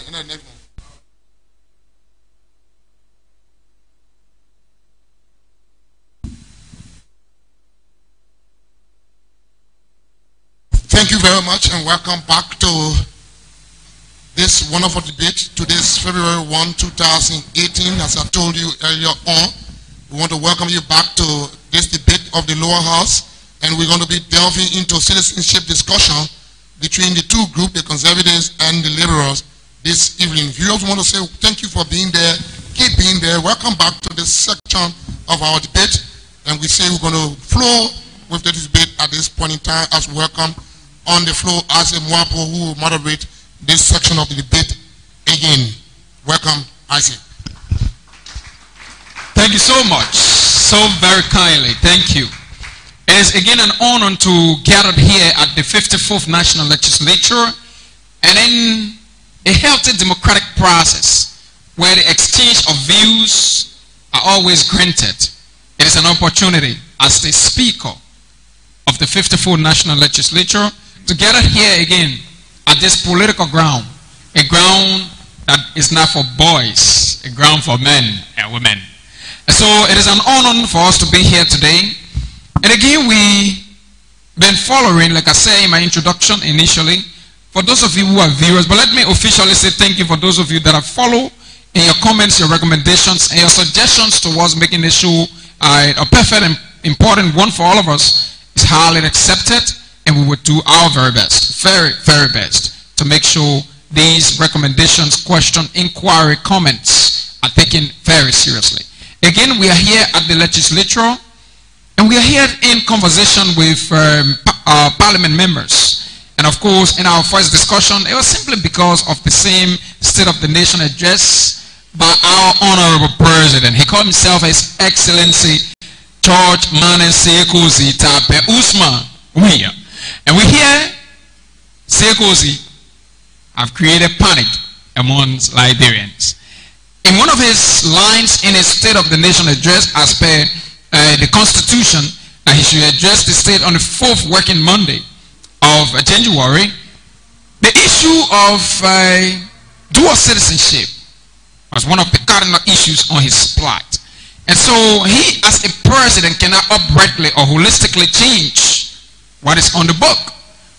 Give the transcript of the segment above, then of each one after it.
Thank you very much and welcome back to this wonderful debate. Today's February 1, 2018. As I told you earlier on, we want to welcome you back to this debate of the lower house, and we're going to be delving into citizenship discussion between the two groups, the conservatives and the liberals, this evening. Viewers, want to say thank you for being there. Keep being there. Welcome back to this section of our debate, and we say we're going to flow with the debate at this point in time as welcome on the floor as a Mwapo who will moderate this section of the debate again. Welcome, Isaac. Thank you so much, so very kindly. Thank you. It is again an honor to gather here at the 54th National Legislature and in a healthy democratic process where the exchange of views are always granted. It is an opportunity as the Speaker of the 54th National Legislature to gather here again at this political ground, a ground that is not for boys, a ground for men and women. And so it is an honor for us to be here today. And again, we've been following, like I say in my introduction initially, for those of you who are viewers, but let me officially say thank you for those of you that have followed in your comments, your recommendations, and your suggestions towards making this show a perfect and important one for all of us. Is highly accepted, and we will do our very best, very, very best, to make sure these recommendations, questions, inquiry, comments are taken very seriously. Again, we are here at the legislature, and we are here in conversation with our parliament members. And of course, in our first discussion, it was simply because of the same State of the Nation address by our honorable president. He called himself His Excellency George Mane Sekozi Tape Usman. And we hear Sekozi have created panic amongst Liberians. In one of his lines in his State of the Nation address, as per the Constitution, that he should address the state on the 4th working Monday of January, the issue of dual citizenship was one of the cardinal issues on his plate. And so he, as a president, cannot uprightly or holistically change what is on the book.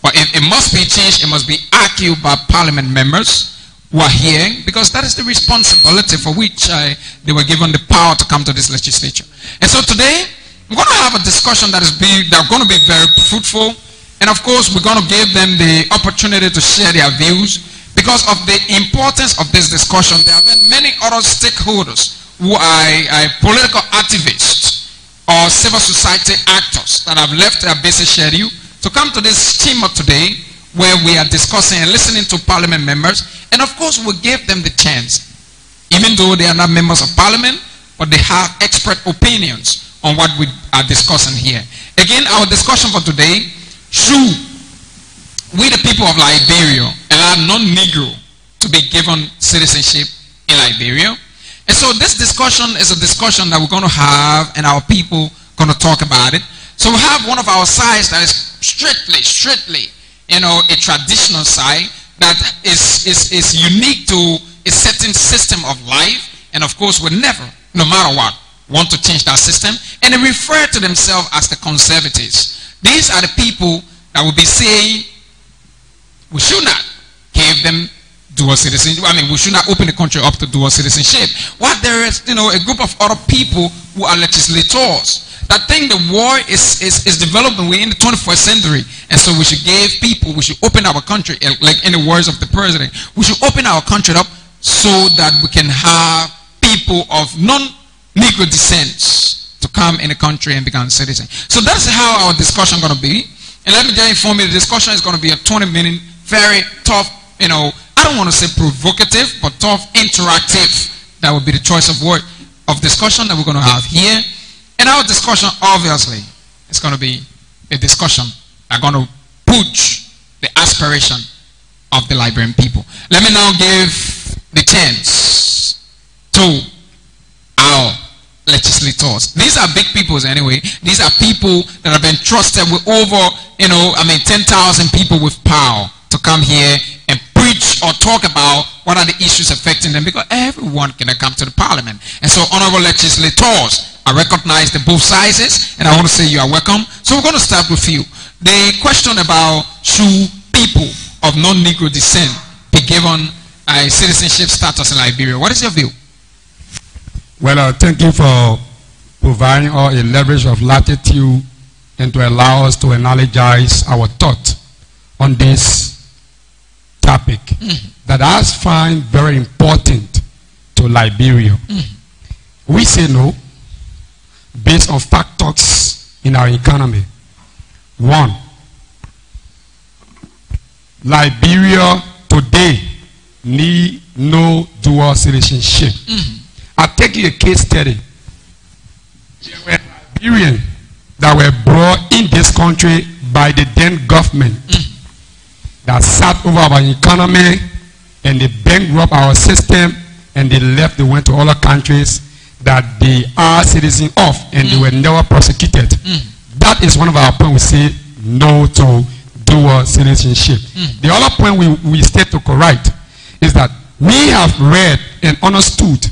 But if it must be changed, it must be argued by parliament members who are here, because that is the responsibility for which they were given the power to come to this legislature. And so today, we're going to have a discussion that is going to be very fruitful. And of course, we're going to give them the opportunity to share their views. Because of the importance of this discussion, there have been many other stakeholders who are political activists or civil society actors that have left their busy schedule to come to this chamber today, where we are discussing and listening to parliament members. And of course, we give them the chance, even though they are not members of parliament, but they have expert opinions on what we are discussing here. Again, our discussion for today, should we, the people of Liberia, allow non-Negro to be given citizenship in Liberia? And so this discussion is a discussion that we're going to have, and our people going to talk about it. So we have one of our sides that is strictly, you know, a traditional side that is unique to a certain system of life. And of course, we never, no matter what, want to change that system. And they refer to themselves as the conservatives. These are the people that will be saying we should not give them dual citizenship. I mean, we should not open the country up to dual citizenship. While there is, you know, a group of other people who are legislators that think the war is developing. We're in the 21st century, and so we should give people, we should open our country, like in the words of the president, we should open our country up so that we can have people of non-Negro descent to come in the country and become citizens. So that's how our discussion is going to be. And let me just inform you, the discussion is going to be a 20-minute, very tough, you know, I don't want to say provocative, but tough, interactive. That would be the choice of word of discussion that we're going to have here. And our discussion, obviously, is going to be a discussion that's going to push the aspiration of the Liberian people. Let me now give the chance to our legislators. These are big peoples anyway. These are people that have been trusted with over, 10,000 people with power to come here and preach debate or talk about what are the issues affecting them, because everyone can come to the parliament. And so, honorable legislators, I recognize the both sizes, and I want to say you are welcome. So we're going to start with you. The question about should people of non-Negro descent be given a citizenship status in Liberia. What is your view? Well, thank you for providing us a leverage of latitude and to allow us to analogize our thought on this topic that I find very important to Liberia. We say no based on factors in our economy. One, Liberia today need no dual citizenship. I'll take you a case study. There were Liberians that were brought in this country by the then government that sat over our economy and they bankrupt our system and they left, they went to other countries that they are citizens of and they were never prosecuted. That is one of our points. We say no to dual citizenship. The other point we state to correct is that we have read and understood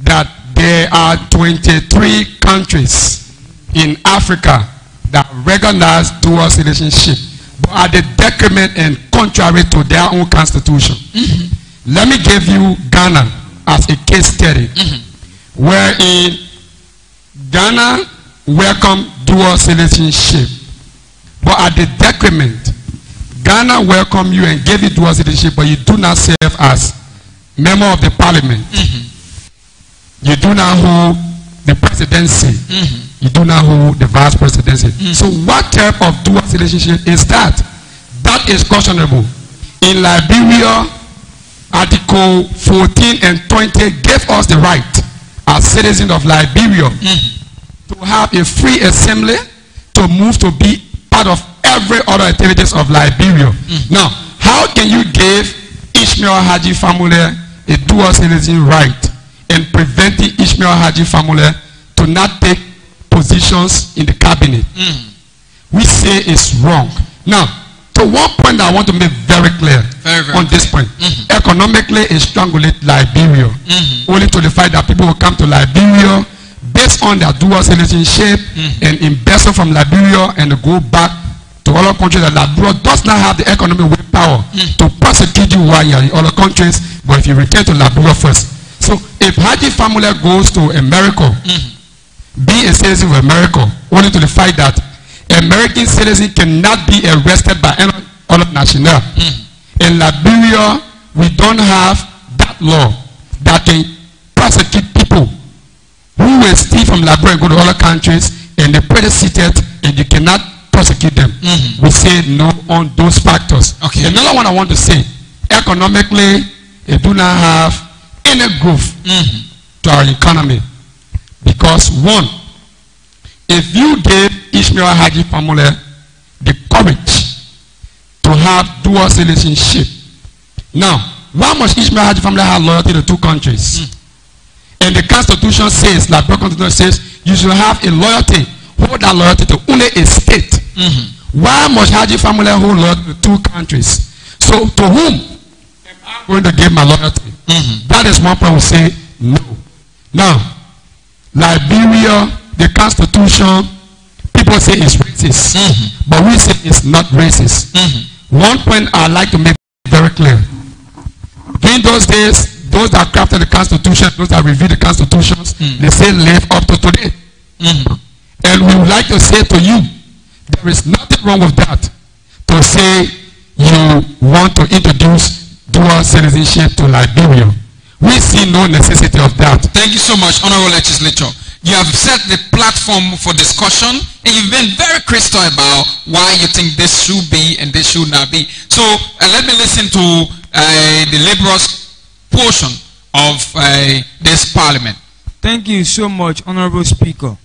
that there are 23 countries in Africa that recognize dual citizenship, but at the detriment and contrary to their own constitution. Let me give you Ghana as a case study, wherein Ghana welcomed dual citizenship, but at the decrement, Ghana welcomed you and gave you dual citizenship, but you do not serve as member of the parliament. You do not hold the presidency. You do not hold the vice presidency. So what type of dual citizenship is that? That is questionable. In Liberia, Article 14 and 20 gave us the right as citizens of Liberia to have a free assembly, to move to be part of every other activities of Liberia. Now, how can you give Ishmael Haji family a dual citizen right and preventing Ishmael Haji family to not take positions in the cabinet? We say it's wrong. Now, to one point that I want to make very clear on this point. Economically, it strangulates Liberia. Only to the fact that people will come to Liberia based on their dual citizenship and invest from Liberia and go back to other countries. That Liberia does not have the economic willpower to prosecute you while you are in other countries, but if you return to Liberia first. So if Haji family goes to America, be a citizen of America, only to the fact that American citizen cannot be arrested by any other national. In Liberia, we don't have that law that can prosecute people who will steal from Liberia and go to other countries and they're pretty seated and you cannot prosecute them. We say no on those factors. Another one I want to say, economically, they do not have any growth to our economy. Because one, if you gave Ishmael Haji family the courage to have dual citizenship, now, why must Ishmael Haji family have loyalty to two countries? And the Constitution says, like the Constitution says, you should have a loyalty, hold that loyalty to only a state. Why must Haji family hold loyalty to two countries? So, to whom am I going to give my loyalty? That is one point we say no. Now, Liberia, the Constitution, people say it's racist, but we say it's not racist. One point I'd like to make very clear. During those days, those that crafted the Constitution, those that reviewed the Constitutions, they say live up to today. And we would like to say to you, there is nothing wrong with that. To say you want to introduce dual citizenship to Liberia. We see no necessity of that. Thank you so much, Honorable Legislator. You have set the platform for discussion, and you've been very crystal about why you think this should be and this should not be. So let me listen to the Liberals portion of this Parliament. Thank you so much, Honorable Speaker.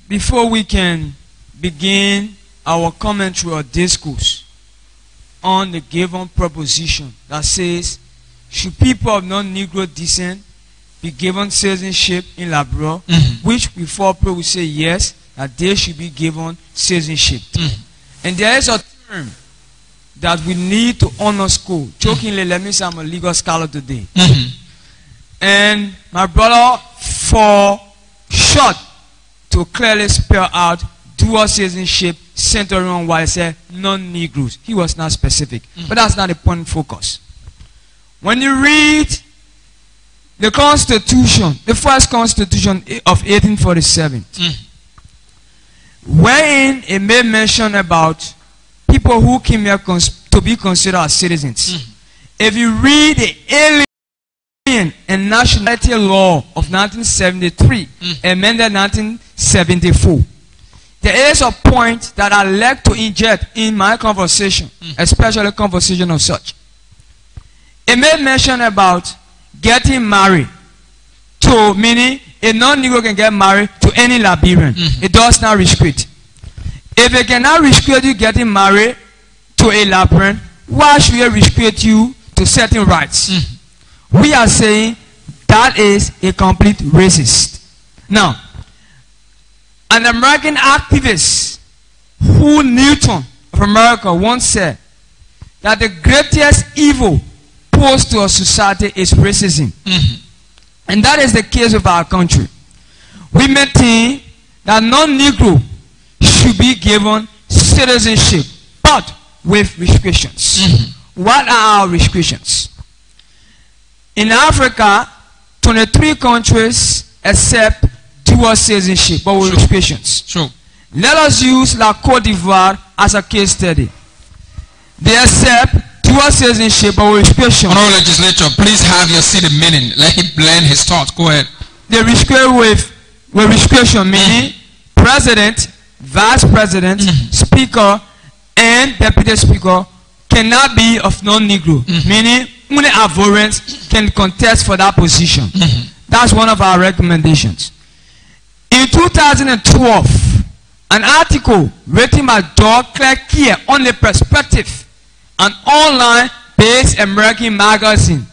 Before we can begin our commentary or discourse on the given proposition that says, should people of non-Negro descent be given citizenship in Liberia, which before people will say yes, that they should be given citizenship. And there is a term that we need to honor school. Jokingly, let me say I'm a legal scholar today. And my brother, for short, to clearly spell out dual citizenship centering on what I said, non-Negroes. He was not specific. But that's not the point of focus. When you read the Constitution, the first Constitution of 1847, wherein it made mention about people who came here to be considered as citizens. If you read the Alien and Nationality Law of 1973, amended 1974, there is a point that I like to inject in my conversation, especially conversation of such. It made mention about getting married to, meaning a non-Negro can get married to any Liberian. It does not restrict. If it cannot restrict you getting married to a Liberian, why should it restrict you to certain rights? We are saying that is a complete racist. Now, an American activist who Newton of America once said that the greatest evil posed to a society is racism. And that is the case of our country. We maintain that non-Negro should be given citizenship, but with restrictions. What are our restrictions? In Africa, 23 countries accept dual citizenship, but with restrictions. Let us use La Côte d'Ivoire as a case study. They accept dual citizenship, but with restrictions. Honorable Legislature, please have your seat a minute. Let him blend his thoughts. Go ahead. They restrict with restriction, meaning president, vice president, speaker, and deputy speaker cannot be of non-Negro, meaning only Ivorians can contest for that position. That's one of our recommendations. In 2012, an article written by George Clerkier on the Perspective, an online-based American magazine,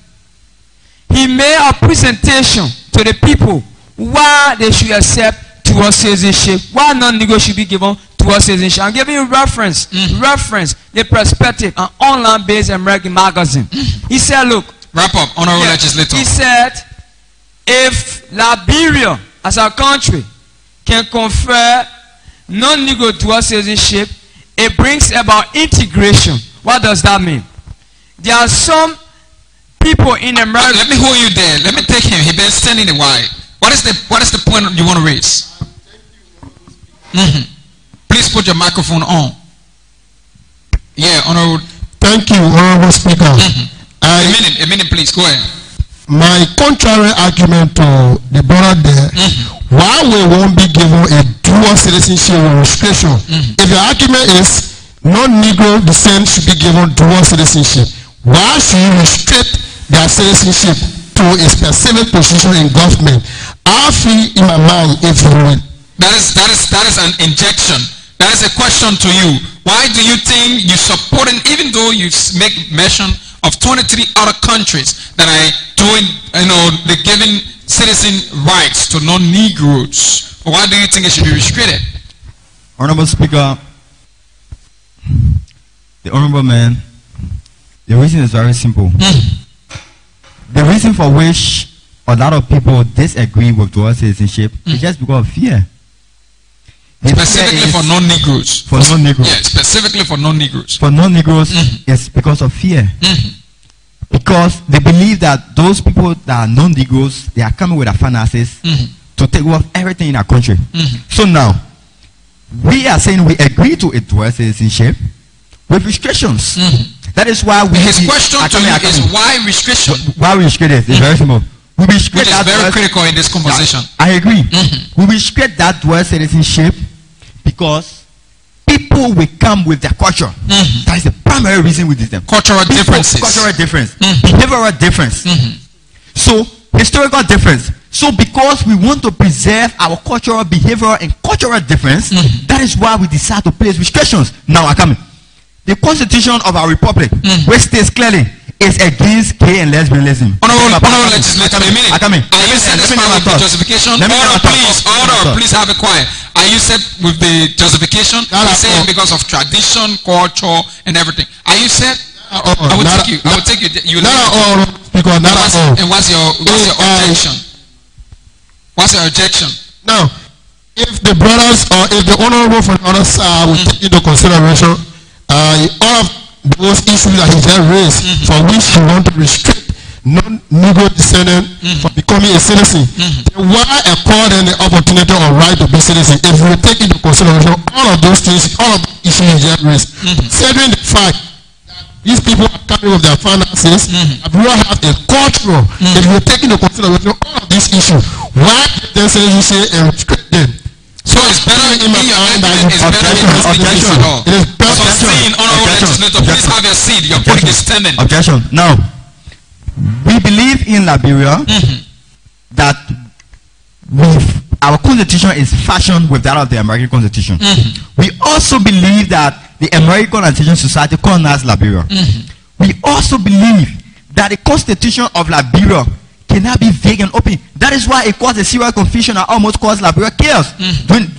he made a presentation to the people why they should accept dual citizenship, why non-Negro should be given dual citizenship. I'm giving you reference, the Perspective, an online-based American magazine. He said, look. Wrap up, Honorable Legislator. He said, if Liberia, as a country, can confer non-Negro dual citizenship, it brings about integration. What does that mean? There are some people in America. Let me hold you there. Let me take him. He's been standing a while. What is the point you want to raise? Please put your microphone on. Yeah, Honorable. Thank you, Honorable Speaker. A minute, please. Go ahead. My contrary argument to the brother there, why we won't be given a dual citizenship restriction? If the argument is non-Negro descent should be given dual citizenship, why should you restrict their citizenship to a specific position in government? I feel in my mind, if you will. That is an injection. That is a question to you. Why do you think you support, and even though you make mention of 23 other countries that are doing, they're giving citizen rights to non-Negroes, why do you think it should be restricted? Honorable Speaker, the Honorable Man, the reason is very simple. The reason for which a lot of people disagree with dual citizenship is just because of fear. Specifically for non-Negroes. For non-Negroes. Yeah, specifically for non-Negroes. For non-Negroes, it's because of fear. Because they believe that those people that are non-Negroes, they are coming with their finances to take over everything in our country. So now, we are saying we agree to a dual citizenship with restrictions. That is why we... His question to you is why restriction? Why we restrict it? It's very simple. We restrict which is very critical in this conversation. I agree. We restrict that dual citizenship because people will come with their culture. That is the primary reason we did them. Cultural differences. Cultural difference. Behavioral difference. So, historical difference. So, because we want to preserve our cultural, behavioral, and cultural difference, that is why we decide to place restrictions. Now, I come in. The Constitution of our Republic, which states clearly, is against gay and lesbianism. Honorable legislator, a minute. Are you satisfied with the justification? Order, please have it quiet. Are you set with the justification? Saying because of tradition, culture, and everything. Are you set? I will take you. And what's your objection? What's your objection? Now, if the brothers or if the honorable from the other side will take into consideration all of those issues that he just raised, for which he want to restrict non-Negro descendant from becoming a citizen, then why accord them the opportunity or right to be citizen if we take into consideration all of those things, all of the issues he just raised, considering the fact that these people are coming with their finances, and we don't have a culture. If we take into consideration all of these issues, why then citizenship and restrict them? So it's better in your mind that it's better in this legislation at all. Sustain, honorable legislator, please have your seat. Your point is standing. Objection. Now, we believe in Liberia that our constitution is fashioned with that of the American constitution. We also believe that the American Antillian Society colonized Liberia. We also believe that the constitution of Liberia cannot be vague and open. That is why it caused a serious confusion and almost caused Liberia chaos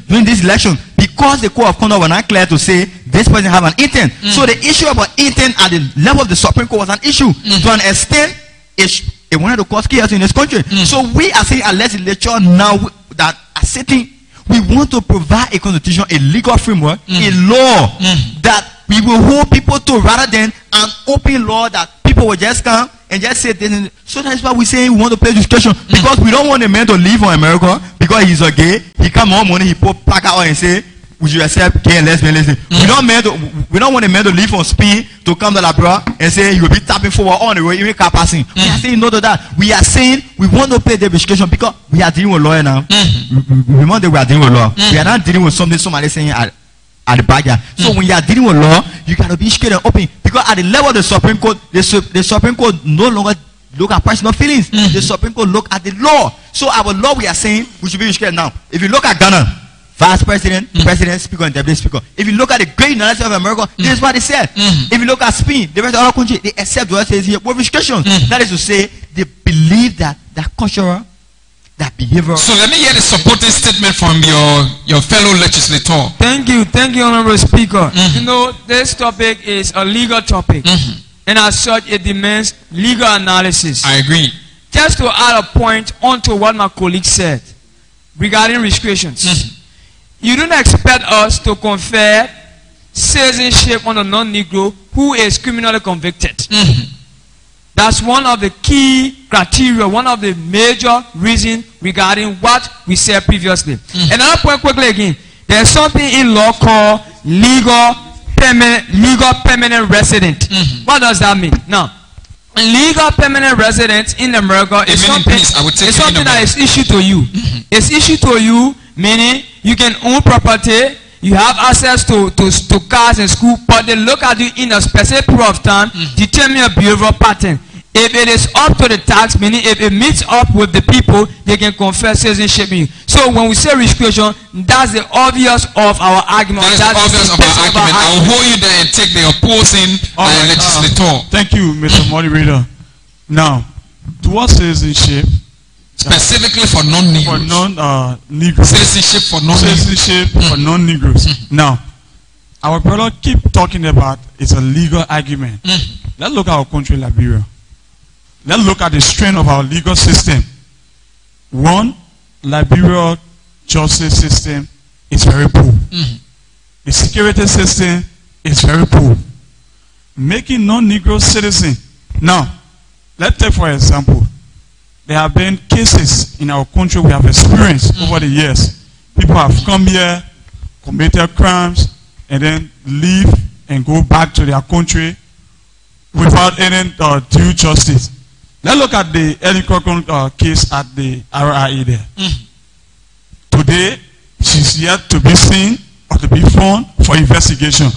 during this election, because the Court of Conduct was not clear to say this person have an intent. So the issue about intent at the level of the Supreme Court was an issue. To an extent, it wanted to cause chaos in this country. So we are saying, a legislature now that are sitting, we want to provide a constitution, a legal framework, a law that we will hold people to, rather than an open law that people will just come and just say this. So that's why we say we want to play discussion, because we don't want a man to live on America because he's a gay. He come home money, he put placard on and say, would you accept gay and lesbianism? We don't want a man to live on Spain to come to Liberia and say he will be tapping forward on the road, even car passing. We are saying no to that. We are saying we want to play the discussion because we are dealing with lawyer now. Remember that we are dealing with law. We are not dealing with something somebody saying at the backyard. So when you are dealing with law, you got to be straight and open, because at the level of the Supreme Court, the Supreme Court no longer look at personal feelings. The Supreme Court look at the law. So our law, we are saying we should be straight now. If you look at Ghana, Vice President, President, Speaker, and Deputy Speaker. If you look at the great United States of America, this is what they said. If you look at Spain, the rest of other countries, they accept what it says here with restrictions. That is to say, they believe that cultural, that behavior. So let me hear the supporting statement from your fellow legislator. Thank you, Honorable Speaker. You know, this topic is a legal topic, and as such, it demands legal analysis. I agree. Just to add a point onto what my colleague said regarding restrictions. You don't expect us to confer citizenship on a non-Negro who is criminally convicted. That's one of the key criteria, one of the major reasons regarding what we said previously. Another point quickly again. There's something in law called legal permanent resident. What does that mean? Now, legal permanent resident in America is something that is issued to you. It's issued to you, meaning you can own property, you have access to cars in school, but they look at you in a specific period of time, determine a behavioral pattern. If it is up to the tax, meaning if it meets up with the people, they can confer citizenship in you. So when we say restriction, that's the obvious of our argument. That's the obvious of our argument. I will hold you there and take the opposing legislator. Thank you, Mr. Moderator. Now, towards citizenship, specifically for non-Negroes. For non-Negroes. Citizenship for non-Negroes. Citizenship for non-Negroes. Now, our brother keep talking about it's a legal argument. Let's look at our country, Liberia. Let's look at the strength of our legal system. One, Liberia justice system is very poor. The security system is very poor. Making non-Negro citizens. Now, let's take for example, there have been cases in our country we have experienced over the years. People have come here, committed crimes, and then leave and go back to their country without any due justice. Let's look at the Ellen Crockett case at the RIA there. Today, she's yet to be seen or to be found for investigation.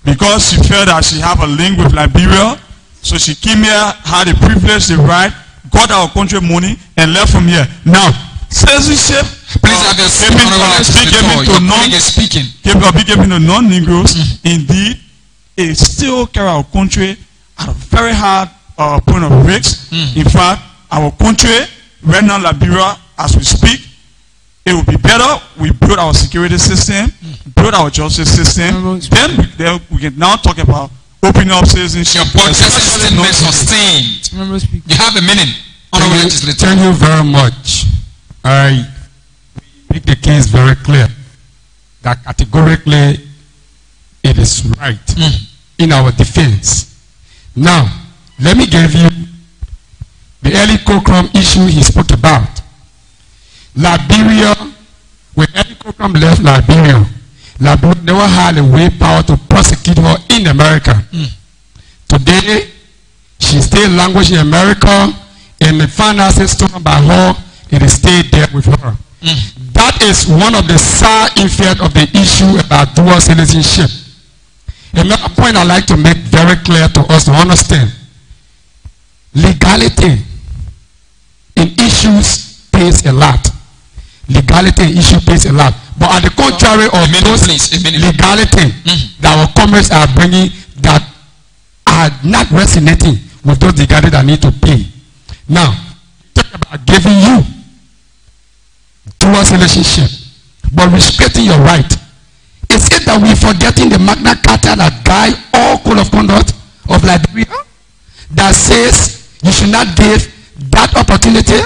Because she felt that she have a link with Liberia, so she came here, had the privilege, the right, got our country money, and left from here. Now, citizenship, please have your seat, be given to non-Negroes, indeed, it still carry our country at a very hard point of risk. In fact, our country, right now, Liberia, as we speak, it will be better. We build our security system, build our justice system. Then we can now talk about opening up citizenship. Your podcast system is sustained. You have a minute. Honorable Legislator. Thank you very much. I make the case very clear that categorically it is right in our defense. Now, let me give you the early Kokrom issue he spoke about. Liberia, when Early Kokrom left Liberia, Liberia never had a way power to prosecute her in America. Today, she still languishing in America, and the finances stolen by her, it is still there with her. That is one of the side effects of the issue about dual citizenship. Another point I'd like to make very clear to us to understand. Legality in issues pays a lot. Legality in issue pays a lot. But at the contrary of those legality that our commerce are bringing that are not resonating with those legality that need to pay. Now, talk about giving you dual citizenship, but respecting your right. Is it that we're forgetting the Magna Carta that guide all code of conduct of Liberia that says you should not give that opportunity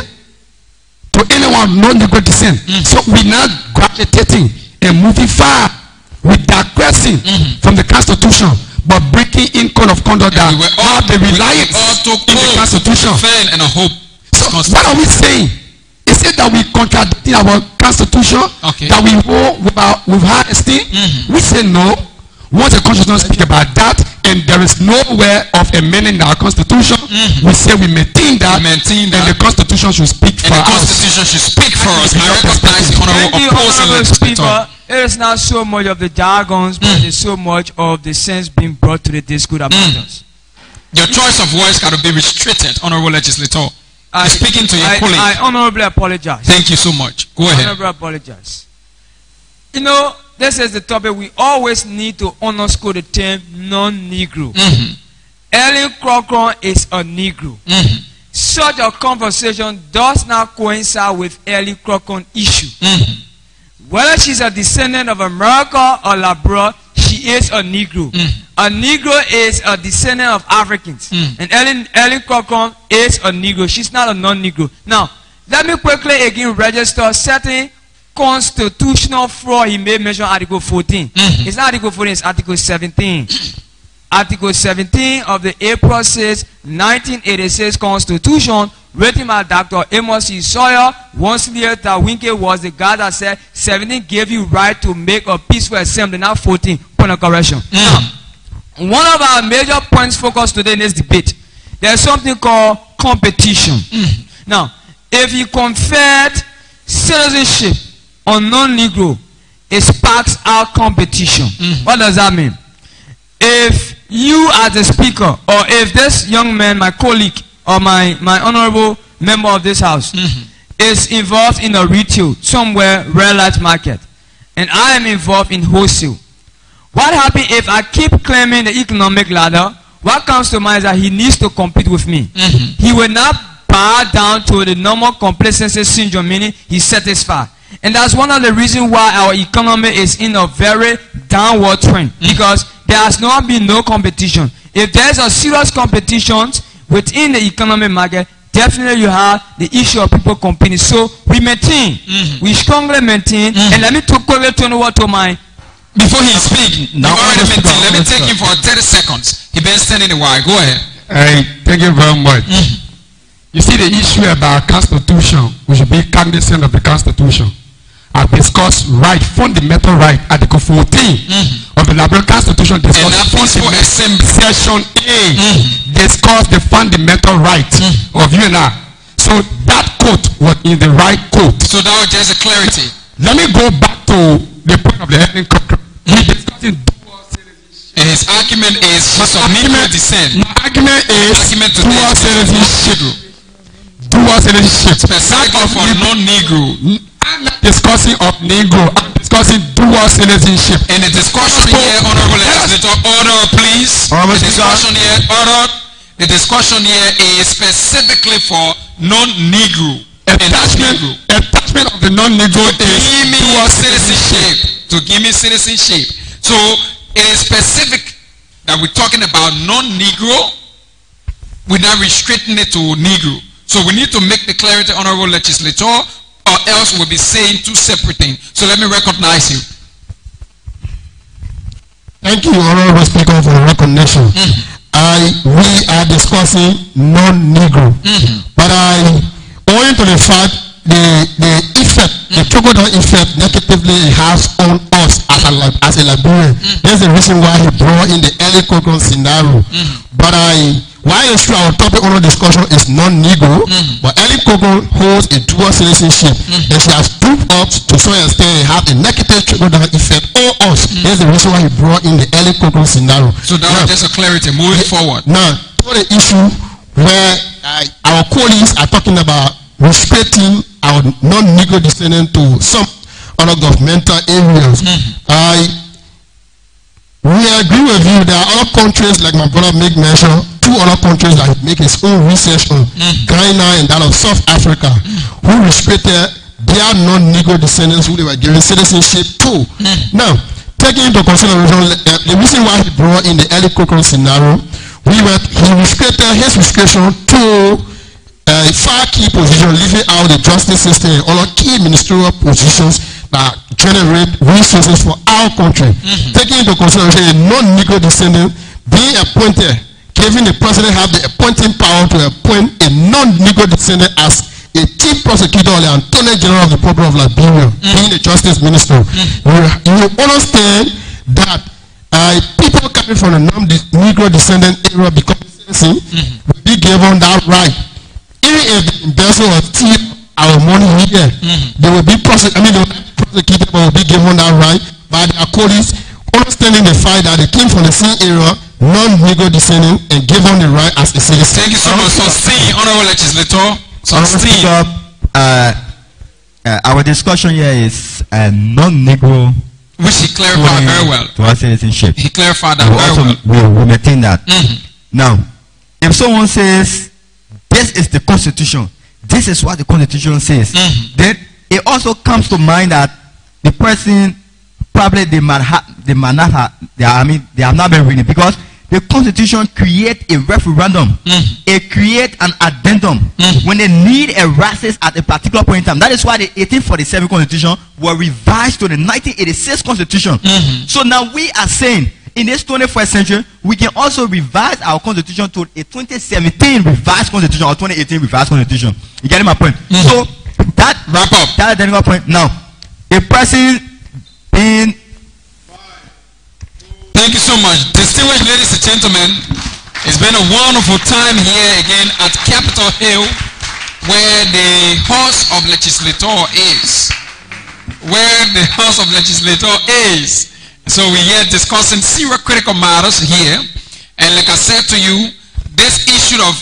to anyone non-Negro descent? So we're not gravitating and moving far with digressing from the Constitution, but breaking in code of conduct that have the reliance in the Constitution. So what are we saying? Is it that we contradicting our Constitution, that we hold with high esteem? We say no. Once the Constitution speak about that, and there is nowhere of amending our Constitution, we say we maintain that, and the Constitution should speak for us. The Constitution should speak for us. I recognize the Honorable Speaker. It is not so much of the jargons, but it is so much of the sense being brought to the discourse about us. Your choice of words cannot be restricted, Honorable Legislator. Speaking to your colleague. I honorably apologize. Thank you so much. Go ahead. I honorably apologize. You know, this is the topic we always need to underscore the term non-Negro. Ellen Kokrom is a Negro. Such a conversation does not coincide with Ellen Kokrom issue. Whether she's a descendant of America or Liberia, she is a Negro. A Negro is a descendant of Africans. And Ellen Kokrom is a Negro. She's not a non-Negro. Now, let me quickly again register certain constitutional fraud he made mention Article 14. It's not Article 14, it's Article 17. Article 17 of the April 6, 1986 Constitution, written by Dr. Amos C. Sawyer. Once later, Winke was the guy that said 17 gave you right to make a peaceful assembly, not 14. Point of correction. Now, one of our major points focused today in this debate, there's something called competition. Now, if you conferred citizenship on non-Negro, it sparks out competition. What does that mean? If you as a speaker, or if this young man, my colleague, or my honorable member of this house, is involved in a retail, somewhere, red light market, and I am involved in wholesale, what happens if I keep climbing the economic ladder? What comes to mind is that he needs to compete with me. He will not bow down to the normal complacency syndrome, meaning he's satisfied. And that's one of the reasons why our economy is in a very downward trend, because there has not been no competition. If there's a serious competition within the economic market, definitely you have the issue of people competing. So we maintain, we strongly maintain, and let me quickly turn over to my... Before he speaks, let me take him for 30 seconds. He been standing a while. Go ahead. Thank you very much. You see the issue about Constitution, we should be cognizant of the Constitution. I discuss right, fundamental right, Article 14 of the Liberia Constitution, Section A, discuss the fundamental right of you and I. So that quote was in the right quote. So that was just a clarity. Let me go back to the point of the Ellen Kokrom. We're discussing dual citizenship. And his argument is of Negro descent. My argument is dual citizenship. Dual citizenship. Specifically for non-Negro. I'm not discussing of Negro. I'm discussing dual citizenship. In the discussion here, Honorable Legislator, order, please. The discussion here, order. the discussion here is specifically for non-Negro. Attachment of the non-Negro to give me citizenship. So it is specific that we're talking about non-Negro. We're not restricting it to Negro. So we need to make the clarity, honorable legislator, or else we'll be saying two separate things. So let me recognize you. Thank you, honorable speaker, for the recognition. We are discussing non-Negro, but owing to the fact the effect, the trickle-down effect negatively it has on us as a Liberian. That's the reason why he brought in the early Cochran scenario. But why is true, our topic on the discussion is non-Negro, but Ellie Cochran holds a dual citizenship, and she has proved up to some extent it has a negative trickle-down effect on us. That's the reason why he brought in the Ellie Cochran scenario. So that was just a clarity. Moving forward. Now, to the issue where our colleagues are talking about restricting our non-Negro descendants to some other governmental areas. We agree with you. There are other countries, like my brother make mention, two other countries that make its own research on Ghana and that of South Africa, who restricted their non-Negro descendants who they were given citizenship to. Now, taking into consideration the reason why he brought in the early Cochran scenario, he restricted his restriction to far key positions, leaving out the justice system and other key ministerial positions that generate resources for our country. Taking into consideration a non-Negro descendant being appointed, giving the president have the appointing power to appoint a non-Negro descendant as a chief prosecutor or the attorney general of the Republic of Liberia, being the justice minister. You understand that people coming from the non-Negro descendant era becoming citizen will be given that right. Even if the embezzle or steal our money here, they will be prosecuted, but will be given that right by their colleagues, understanding the fact that they came from the same era, non-Negro descendant, and given the right as a citizen. Thank you so much. Honorable legislator. Our discussion here is non-Negro, which he clarified very well. To our citizenship. He clarified that very well. We maintain that. Now, if someone says, this is the Constitution, this is what the Constitution says, then it also comes to mind that the person probably they have not been reading, because the Constitution creates a referendum, it creates an addendum when the need arises at a particular point in time. That is why the 1847 Constitution was revised to the 1986 Constitution. So now we are saying, in this 21st century, we can also revise our Constitution to a 2017 revised Constitution or 2018 revised Constitution. You getting my point? So that wrap up. That's the point. Now, a person being. Thank you so much, distinguished ladies and gentlemen. It's been a wonderful time here again at Capitol Hill, where the House of Legislature is. So we're here discussing serious critical matters here. And like I said to you, this issue of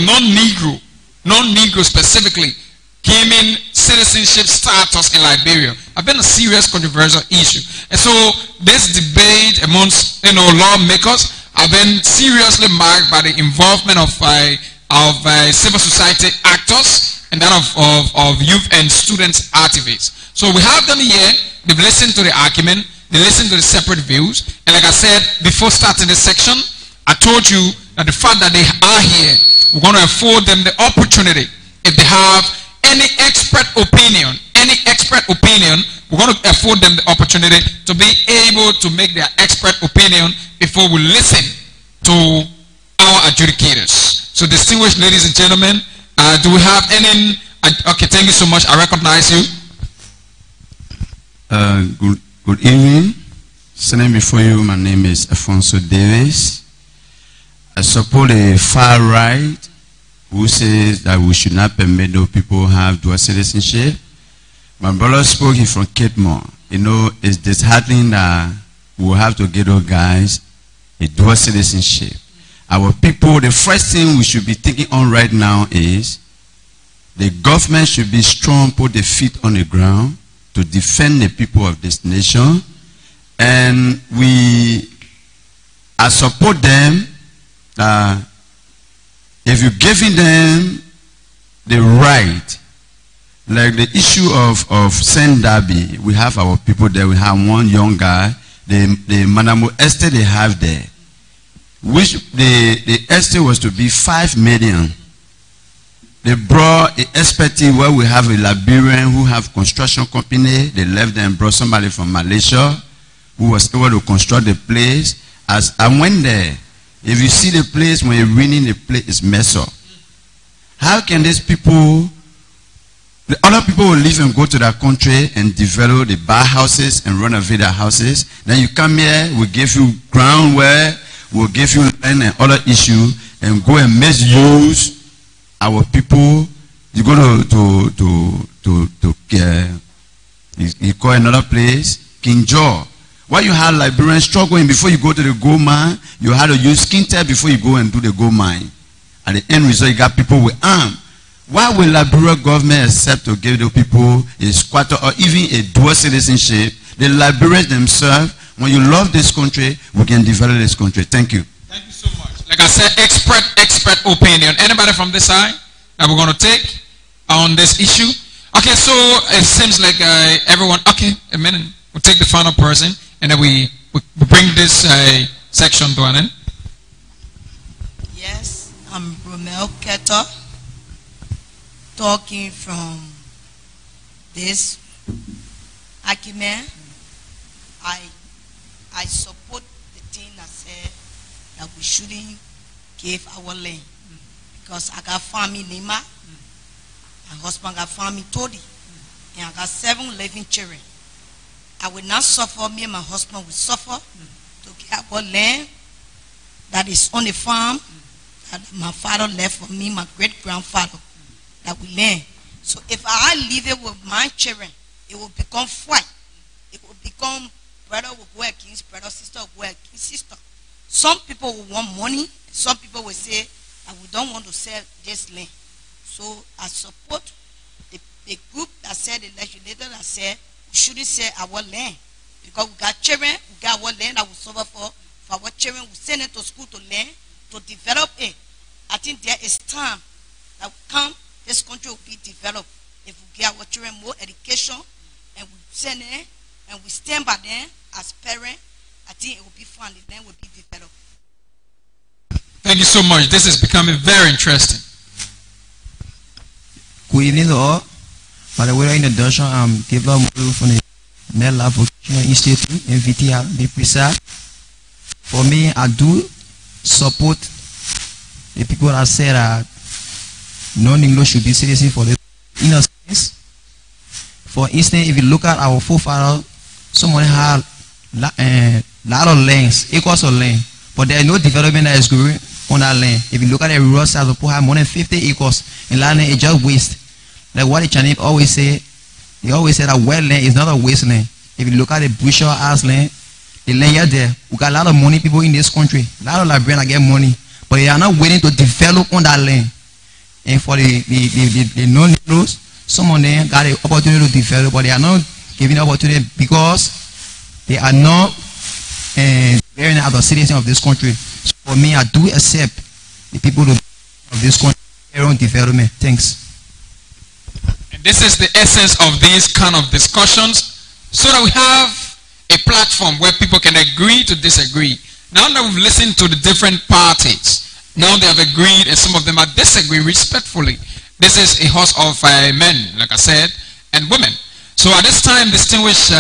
non-Negro specifically, gaining citizenship status in Liberia, have been a serious controversial issue. And so this debate amongst lawmakers have been seriously marked by the involvement of civil society actors and that of youth and students activists. So we have them here. They've listened to the argument. They listen to the separate views. And like I said, before starting this section, I told you that the fact that they are here, we're going to afford them the opportunity. If they have any expert opinion, we're going to afford them the opportunity to be able to make their expert opinion before we listen to our adjudicators. So distinguished ladies and gentlemen, do we have any? Okay, thank you so much. I recognize you. Good evening. Standing before you, my name is Alfonso Davis. I support the far right who says that we should not permit those people who have dual citizenship. My brother spoke here from Kitmore. It's disheartening that we have to get those guys a dual citizenship. Our people, the first thing we should be thinking on right now is the government should be strong, put their feet on the ground to defend the people of this nation. And I support them if you're giving them the right, like the issue of Saint Darby, we have our people there. We have one young guy, the Madam estate they have there, which the estate was to be 5 million. They brought an expertise where we have a Liberian who have construction company. They left and brought somebody from Malaysia who was able to construct the place. As I went there, if you see the place, when you're reading the place, it's messed up. How can these people, the other people will leave and go to their country and develop the bar houses and renovate their houses? Then you come here, we give you ground where we'll give you land and other issue, and go and misuse our people. You go you call another place King Jaw. Why you have Liberians struggling before you go to the gold mine? You had to use skin tag before you go and do the gold mine. At the end result, you got people with arm. Why will Liberia government accept to give the people a squatter or even a dual citizenship? The Liberians themselves, when you love this country, we can develop this country. Thank you. Thank you so much. Like I said, expert opinion. Anybody from this side that we're going to take on this issue? Okay, so it seems like everyone. Okay, a minute. We'll take the final person, and then we bring this section to an end. Yes, I'm Romel Keto, talking from this argument. I support the thing that said that we shouldn't give our land, because I got family Lima, my husband got family Todi, and I got 7 living children. I will not suffer, me and my husband will suffer to get our land that is on the farm that my father left for me, my great-grandfather, that we land. So if I leave it with my children, it will become fight. It will become brother will go against brother, sister will go against sister. Some people will want money, some people will say that we don't want to sell this land. So I support the group that said, the legislator that said, we shouldn't sell our land, because we got children, we got our land that we suffer for our children. We send it to school to learn, to develop it. I think there is time that will come, this country will be developed if we give our children more education and we send them and we stand by them as parents. I think it will be fun. The land will be developed. Thank you so much. This is becoming very interesting. Good evening to all. By the way, of introduction, I'm Gabriel Mulu from the Nella Vocational Institute in VTL, be precise. For me, I do support the people that say that non-Negro should be citizen for the inner sense. For instance, if you look at our forefathers, someone had lot of lands, acres of land, but there is no development that is going on that land. If you look at the rural side, people have more than 50 acres, and land is just waste. Like what the Chinese always say, they always say that wetland is not a wasteland. If you look at the Bushel House land, the land here there, we got a lot of money people in this country, a lot of Liberians get money, but they are not willing to develop on that land. And for the non-Negroes, some of them got the opportunity to develop, but they are not giving the opportunity because they are not very out of citizens of this country. So for me, I do accept the people of this country their own development. Thanks. And this is the essence of these kind of discussions, so that we have a platform where people can agree to disagree. Now that we've listened to the different parties, now they have agreed and some of them are disagree respectfully. This is a house of men, like I said, and women. So at this time, distinguished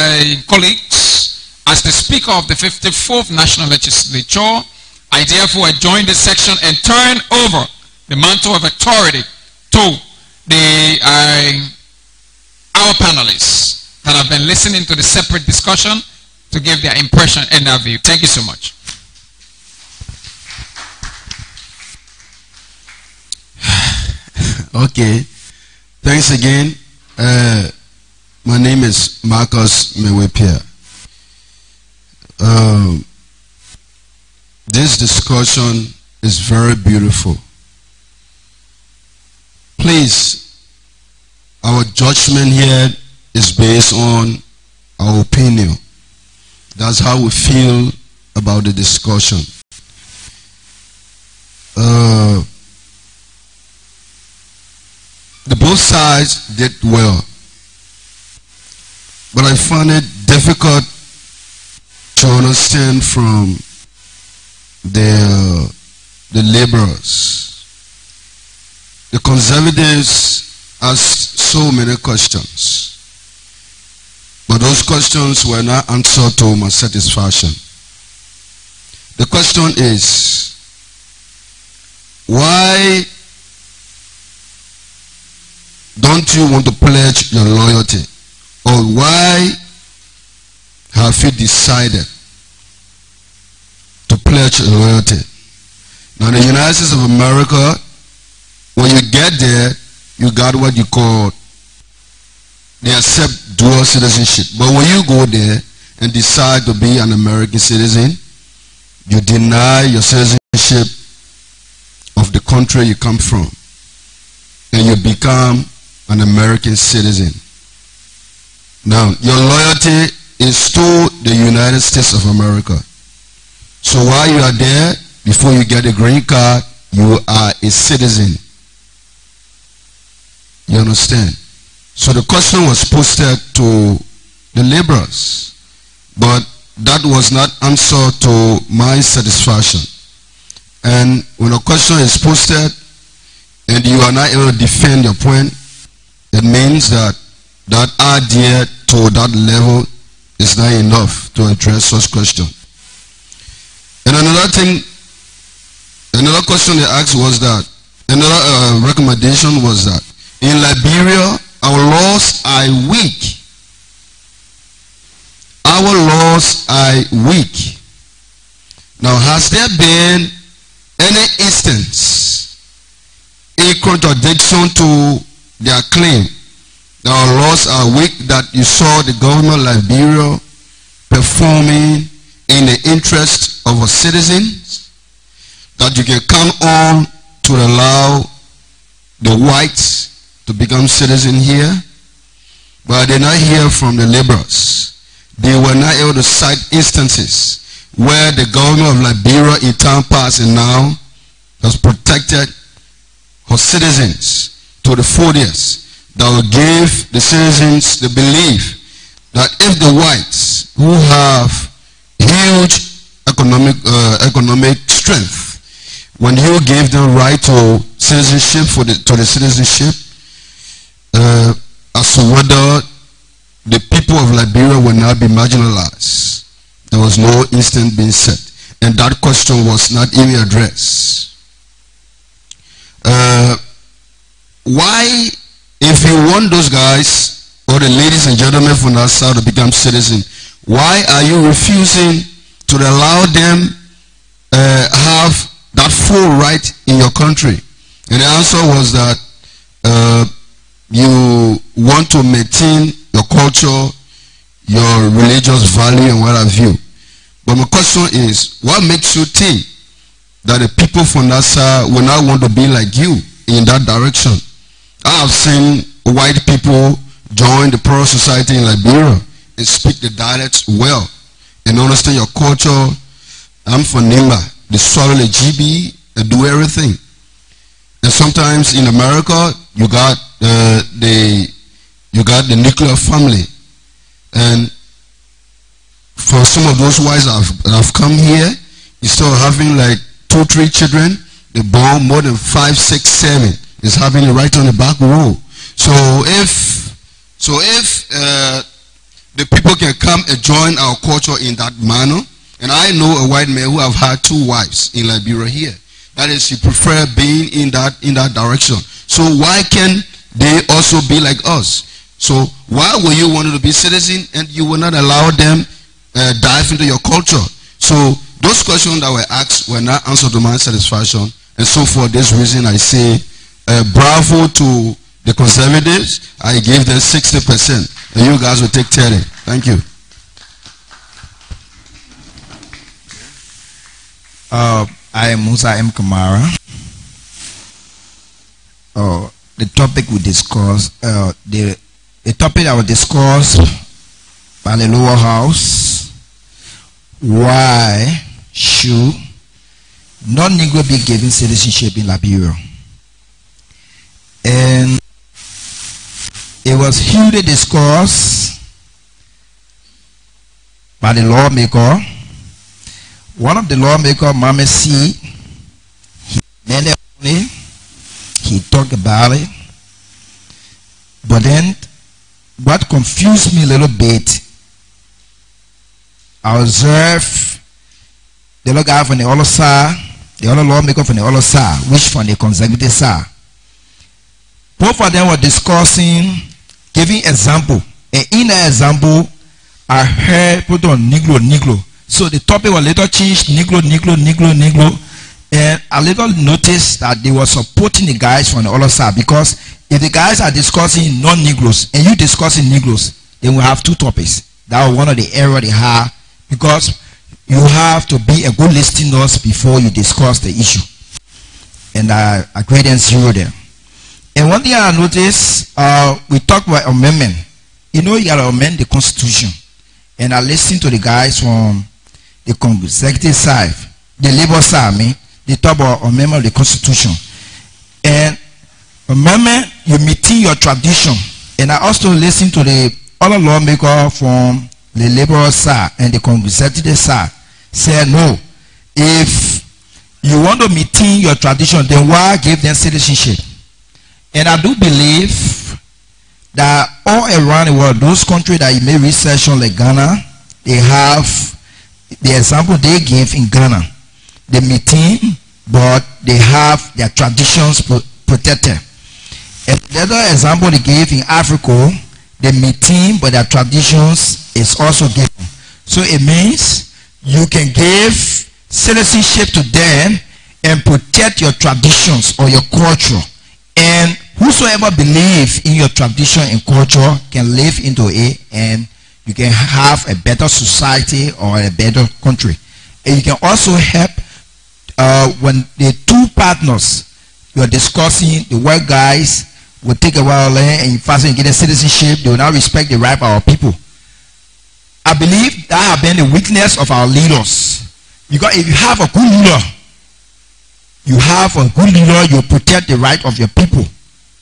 colleagues, as the Speaker of the 54th National Legislature, I therefore join this section and turn over the mantle of authority to our panelists that have been listening to the separate discussion to give their impression and their view. Thank you so much. Okay, thanks again. My name is Marcus Mewepia. This discussion is very beautiful. Please, our judgment here is based on our opinion. That's how we feel about the discussion. the both sides did well. But I found it difficult to understand from the laborers. The conservatives asked so many questions, but those questions were not answered to my satisfaction. The question is, why don't you want to pledge your loyalty? Or why have you decided to pledge your loyalty? Now, in the United States of America, when you get there, you got what you call, they accept dual citizenship. But when you go there and decide to be an American citizen, you deny your citizenship of the country you come from, and you become an American citizen. Now, your loyalty is to the United States of America. So while you are there, before you get a green card, you are a citizen. You understand? So the question was posted to the laborers, but that was not answered to my satisfaction. And when a question is posted and you are not able to defend your point, it means that that idea to that level is not enough to address such question. And another question they asked was that, another recommendation was that, in Liberia, our laws are weak. Our laws are weak. Now, has there been any instance, a contradiction to their claim that our laws are weak, that you saw the government of Liberia performing in the interest of our citizens, that you can come on to allow the whites to become citizens here, but they did not hear from the laborers. They were not able to cite instances where the government of Liberia in time past and now has protected her citizens to the fullest, that will give the citizens the belief that if the whites who have huge economic strength, when you give them right to citizenship to the citizenship, as to whether the people of Liberia will not be marginalized, there was no instant being set, and that question was not even addressed. Why, if you want those guys or the ladies and gentlemen from that side to become citizens, why are you refusing to allow them have that full right in your country? And the answer was that you want to maintain your culture, your religious value, and what have you. But my question is, what makes you think that the people from that side will not want to be like you in that direction? I have seen white people join the Pearl Society in Liberia and speak the dialects well and understand your culture. I'm from Nimba. They swallow the GB and do everything. And sometimes in America, you got the nuclear family. And for some of those whites that have come here, instead of having like 2, 3 children, they born more than 5, 6, 7. Is having it right on the back row. So if the people can come and join our culture in that manner, and I know a white man who have had 2 wives in Liberia here. That is, he prefer being in that direction. So why can they also be like us? So why will you want to be citizen and you will not allow them dive into your culture? So those questions that were asked were not answered to my satisfaction, and so for this reason I say bravo to the conservatives. I give them 60%, and you guys will take 30. Thank you. I am Musa M. Kamara. The topic we discuss, the topic that was discussed by the lower house, why should non-Negro be given citizenship in Liberia? And was hugely discussed by the lawmaker. One of the lawmakers, Mama C, he made it on it. He talked about it. But then, what confused me a little bit, I observed the other guy from the other side, the other lawmaker from the other side, which from the conservative side. Both of them were discussing, giving example. And in the example, I heard put on Negro, Negro. So the topic was later changed, Negro, Negro, Negro, Negro. And I later noticed that they were supporting the guys from the other side, because if the guys are discussing non-Negroes and you discussing Negroes, then we have two topics. That was one of the errors they had, because you have to be a good listener before you discuss the issue. And I grade them 0 there. And one thing I noticed, we talked about amendment. You know, you got to amend the Constitution. And I listened to the guys from the conservative side, the labor side, they talk about amendment of the Constitution. And amendment, you maintain your tradition. And I also listened to the other lawmaker from the labor side and the conservative side. Said, no, if you want to maintain your tradition, then why give them citizenship? And I do believe that all around the world, those countries that you may research on, like Ghana, they have the example they give in Ghana. They maintain, but they have their traditions protected. And the other example they gave in Africa, they maintain, but their traditions is also given. So it means you can give citizenship to them and protect your traditions or your culture. And whosoever believes in your tradition and culture can live into it, and you can have a better society or a better country. And you can also help when the two partners you are discussing, the white guys will take a while and fast and get a citizenship, they will not respect the right of our people. I believe that has been the weakness of our leaders. Because if you have a good leader, you protect the right of your people.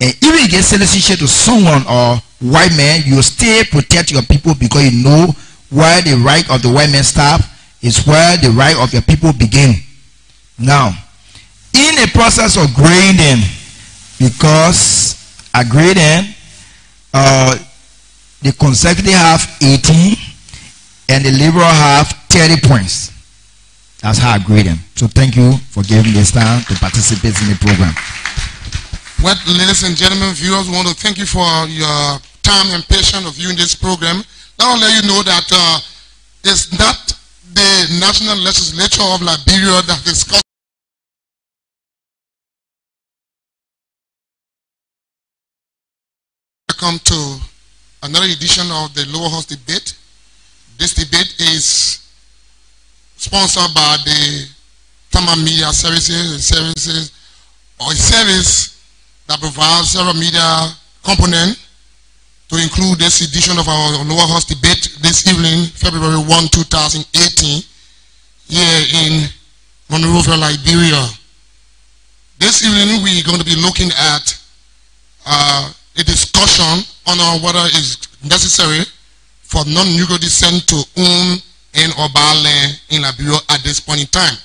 And even if you get citizenship to someone or white man, you still protect your people, because you know where the right of the white man stops is where the right of your people begin. Now, in the process of grading, because I grade them, the conservative have 18 and the liberal have 30 points. That's how I grade them. So thank you for giving me this time to participate in the program. Well, ladies and gentlemen, viewers, we want to thank you for your time and patience of viewing this program. Now I'll let you know that it's not the National Legislature of Liberia that discussed. Welcome to another edition of the Lower House Debate. This debate is sponsored by the Tama Media Services, a service that provides several media components to include this edition of our Lower House Debate this evening, February 1, 2018, here in Monrovia, Liberia. This evening we're going to be looking at a discussion on whether it is necessary for non-Negro descent to own and or buy land in Liberia at this point in time.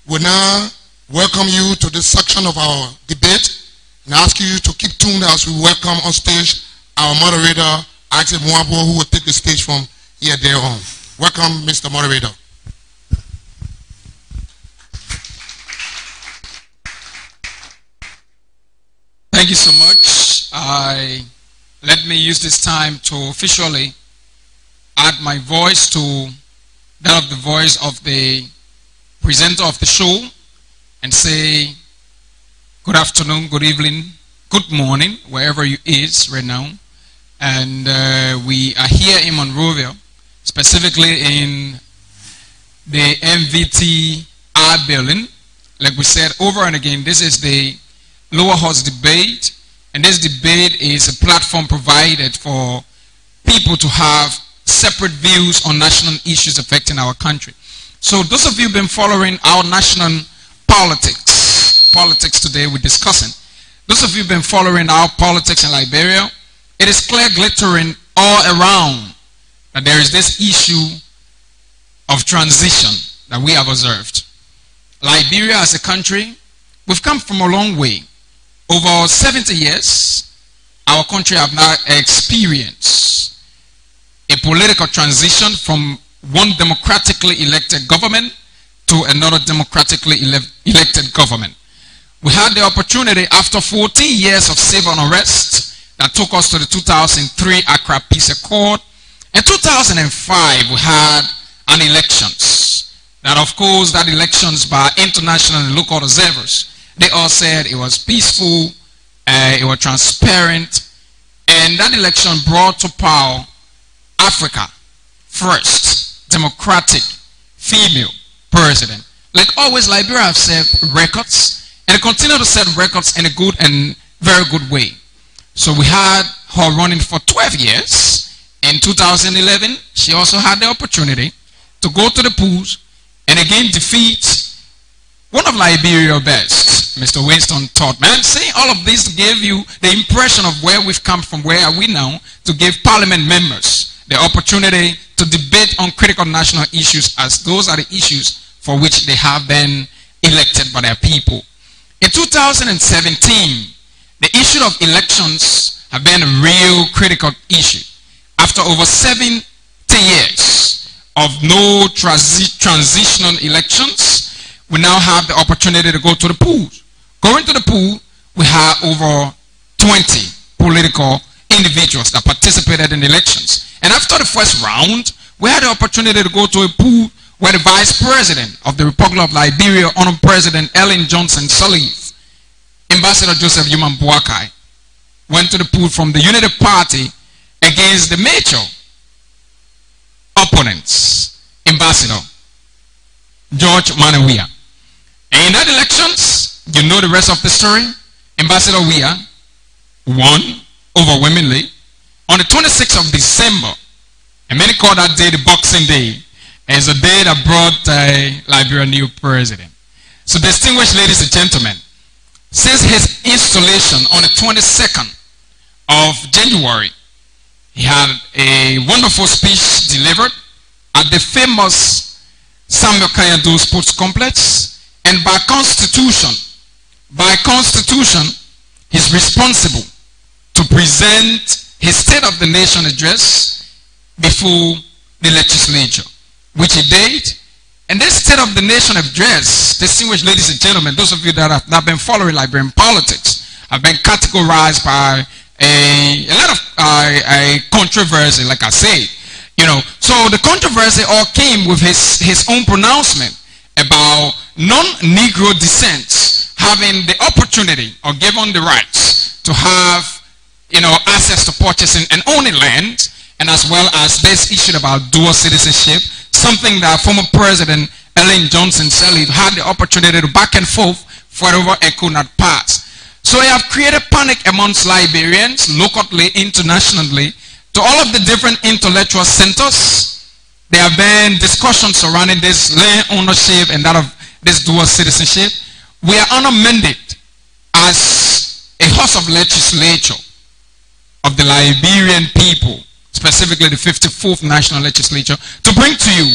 We now welcome you to this section of our debate and ask you to keep tuned as we welcome on stage our moderator, Active Mwabo, who will take the stage from here there on. Welcome, Mr. Moderator. Thank you so much. Let me use this time to officially add my voice to that of the voice of the presenter of the show and say good afternoon, good evening, good morning, wherever you is right now. And we are here in Monrovia, specifically in the MVTR building. Like we said over and again, this is the Lower House Debate, and this debate is a platform provided for people to have separate views on national issues affecting our country. So those of you who've been following our national politics today we're discussing. Those of you who've been following our politics in Liberia, it is clear glittering all around that there is this issue of transition that we have observed. Liberia as a country, we've come from a long way. Over 70 years, our country have now experienced a political transition from one democratically elected government to another democratically elected government. We had the opportunity after 14 years of civil unrest that took us to the 2003 Accra Peace Accord. In 2005, we had an elections. That, of course, that elections by international and local observers, they all said it was peaceful, it was transparent, and that election brought to power Africa first democratic female president. Like always, Liberia have set records, and they continue to set records in a good and very good way. So we had her running for 12 years. In 2011, she also had the opportunity to go to the polls and again defeat one of Liberia's best, Mr. Winston Totman. I'm saying all of this to give you the impression of where we've come from, where are we now, to give parliament members the opportunity to debate on critical national issues, as those are the issues for which they have been elected by their people. In 2017, the issue of elections have been a real critical issue. After over 70 years of no transitional elections, we now have the opportunity to go to the polls. Going to the poll, we have over 20 political individuals that participated in elections. And after the first round, we had the opportunity to go to a poll where the Vice President of the Republic of Liberia, Honorable President Ellen Johnson Sirleaf, Ambassador Joseph Yuman Boakai, went to the poll from the Unity Party against the major opponents, Ambassador George Manawia. And in that elections, you know the rest of the story. Ambassador Weah won overwhelmingly on the 26th of December. And many call that day the Boxing Day, as a day that brought Liberia new president. So distinguished ladies and gentlemen, since his installation on the 22nd of January, he had a wonderful speech delivered at the famous Samuel Kayadu Sports Complex, and by constitution, he's responsible to present his State of the Nation address before the legislature, which he did. And this State of the Nation address, distinguished ladies and gentlemen, those of you that have not been following Liberian politics, have been categorized by a lot of controversy, like I say. You know, so the controversy all came with his own pronouncement about non-Negro descent having the opportunity or given the rights to have, you know, access to purchasing and owning land, and as well as this issue about dual citizenship, something that former President Ellen Johnson Sirleaf had the opportunity to back and forth forever and could not pass. So they have created panic amongst Liberians, locally, internationally, to all of the different intellectual centers. There have been discussions surrounding this land ownership and that of this dual citizenship. We are unamended as a house of legislature of the Liberian people, specifically the 54th National Legislature, to bring to you,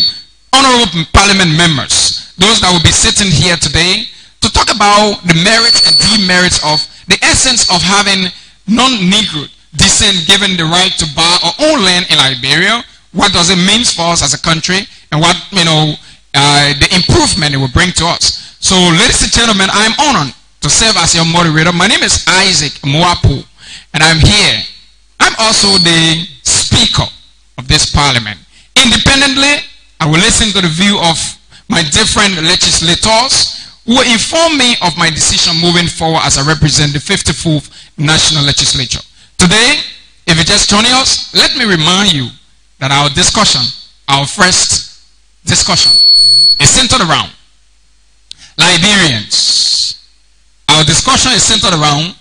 honorable parliament members, those that will be sitting here today, to talk about the merits and demerits of the essence of having non-Negro descent given the right to buy or own land in Liberia. What does it mean for us as a country, and what, you know, the improvement it will bring to us. So, ladies and gentlemen, I'm honored to serve as your moderator. My name is Isaac Mwapo, and I'm here. I'm also the Speaker of this Parliament. Independently, I will listen to the view of my different legislators who will inform me of my decision moving forward as I represent the 54th National Legislature. Today, if you're just joining us, let me remind you that our discussion, our first discussion, is centered around Liberians. Our discussion is centered around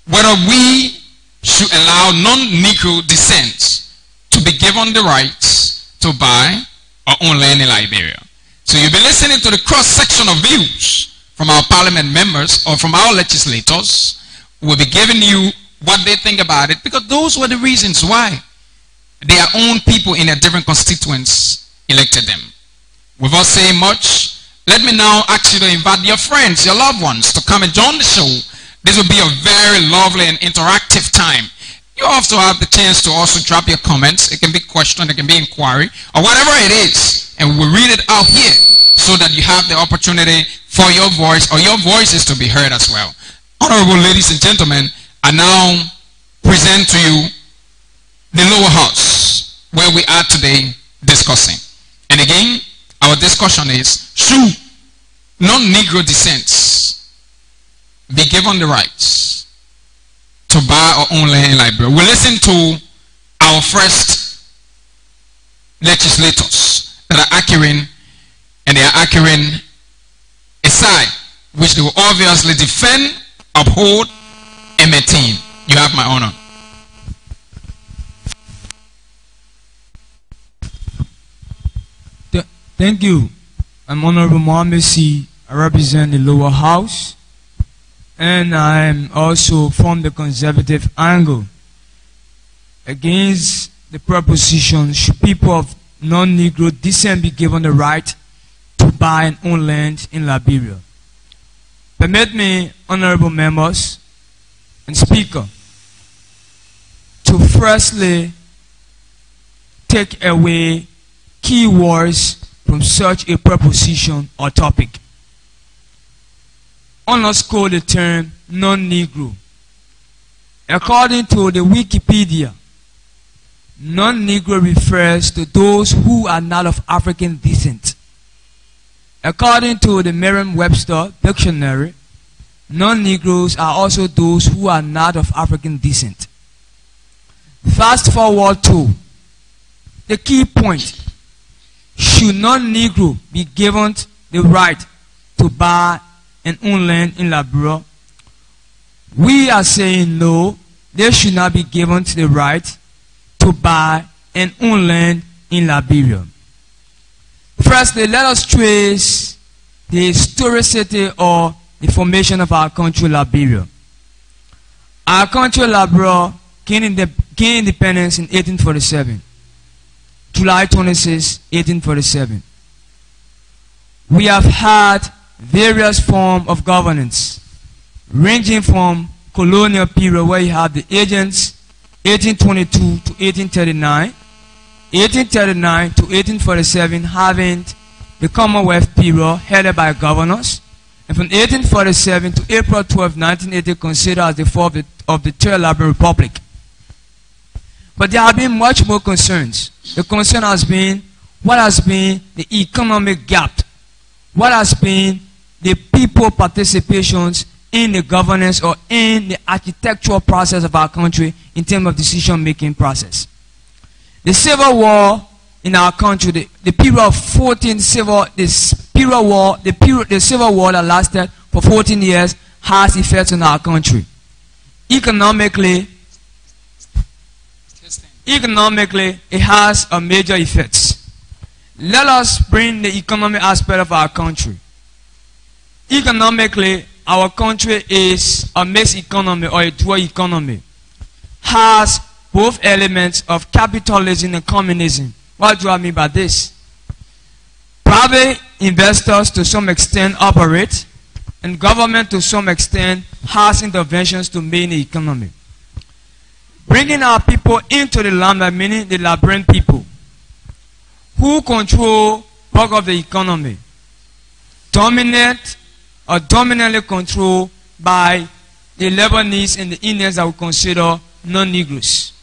whether we should allow non-Negro descent to be given the rights to buy or own land in Liberia. So you'll be listening to the cross-section of views from our parliament members or from our legislators who will be giving you what they think about it, because those were the reasons why their own people in their different constituents elected them. Without saying much, let me now ask you to invite your friends, your loved ones, to come and join the show. This will be a very lovely and interactive time. You also have the chance to also drop your comments. It can be question, it can be inquiry, or whatever it is, and we'll read it out here so that you have the opportunity for your voice or your voices to be heard as well. Honorable ladies and gentlemen, I now present to you the lower house where we are today discussing. And again, our discussion is, should non-Negro descents be given the rights to buy or own land in Liberia? We'll listen to our first legislators that are arguing, and they are arguing a side which they will obviously defend, uphold, and maintain. You have my honor. Thank you. I'm Honorable Mohammed C. I represent the lower house, and I'm also from the conservative angle against the proposition, should people of non-Negro descent be given the right to buy and own land in Liberia. Permit me, honorable members and speaker, to firstly take away keywords from such a proposition or topic. Underscore the term non-Negro. According to the Wikipedia, non-Negro refers to those who are not of African descent. According to the Merriam-Webster dictionary, non-Negroes are also those who are not of African descent. Fast forward to the key point. Should non-Negro be given the right to buy and own land in Liberia? We are saying no, they should not be given the right to buy and own land in Liberia. Firstly, let us trace the historicity or the formation of our country, Liberia. Our country, Liberia, gained independence in 1847. July 26, 1847. We have had various forms of governance, ranging from colonial period where you have the agents, 1822 to 1839, 1839 to 1847 having the Commonwealth period headed by governors, and from 1847 to April 12, 1980 considered as the fall of the Third Liberian Republic. But there have been much more concerns. The concern has been what has been the economic gap, what has been the people participations in the governance or in the architectural process of our country in terms of decision-making process. The civil war in our country, the period of 14 civil, the civil war that lasted for 14 years has effects on our country. Economically, it has a major effect. Let us bring the economic aspect of our country. Economically, our country is a mixed economy or a dual economy. Has both elements of capitalism and communism. What do I mean by this? Private investors to some extent operate, and government to some extent has interventions to make the economy. Bringing our people into the land, meaning the Liberian people, who control bulk of the economy, dominate or dominantly controlled by the Lebanese and the Indians that we consider non-Negroes.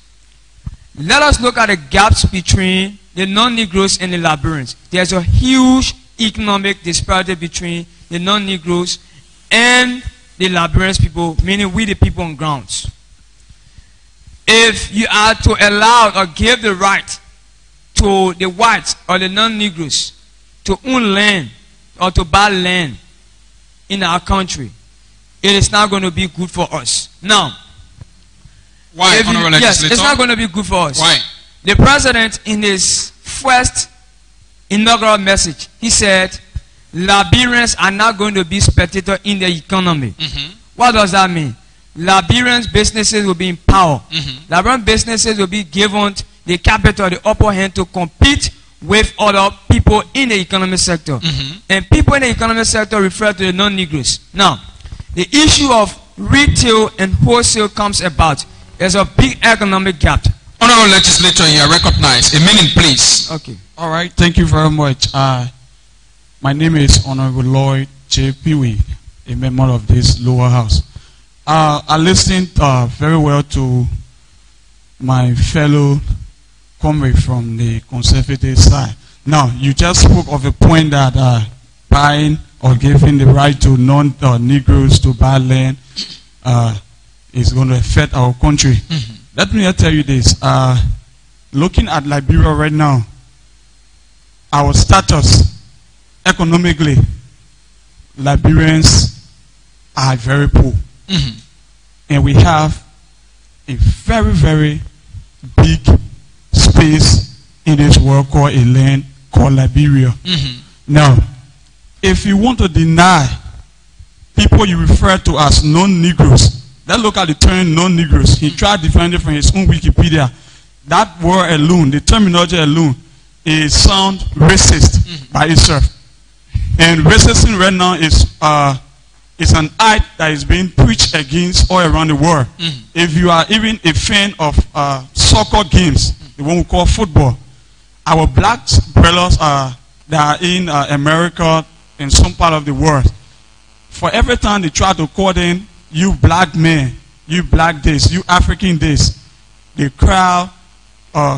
Let us look at the gaps between the non-Negroes and the Liberians. There's a huge economic disparity between the non-Negroes and the Liberian people, meaning we the people on grounds. If you are to allow or give the right to the whites or the non-Negroes to own land or to buy land in our country, it is not going to be good for us. Now, why, Honorable yes, Legislator? it's not going to be good for us. Why? The president, in his first inaugural message, he said, Liberians are not going to be spectators in the economy. What does that mean? Liberian businesses will be in power. Liberian businesses will be given the capital, the upper hand to compete with other people in the economic sector. And people in the economic sector refer to the non-Negroes. Now, the issue of retail and wholesale comes about. There's a big economic gap. Honorable Legislator, you are recognized. A minute, please. Okay. All right, thank you very much. My name is Honorable Lloyd J. Peewee, a member of this lower house. I listened very well to my fellow comrade from the conservative side. Now, you just spoke of a point that buying or giving the right to non-Negroes to buy land is going to affect our country. Let me tell you this. Looking at Liberia right now, our status economically, Liberians are very poor. And we have a very, very big space in this world called a land called Liberia. Now, if you want to deny people you refer to as non-Negroes, let's look at the term non-Negroes. He tried to define it from his own Wikipedia. That word alone, the terminology alone, is sound racist by itself. And racism right now is an act that is being preached against all around the world. If you are even a fan of soccer games, the one we call football, our black brothers that are in America and some part of the world, for every time they try to call them, you black men, you black this, you African this, the crowd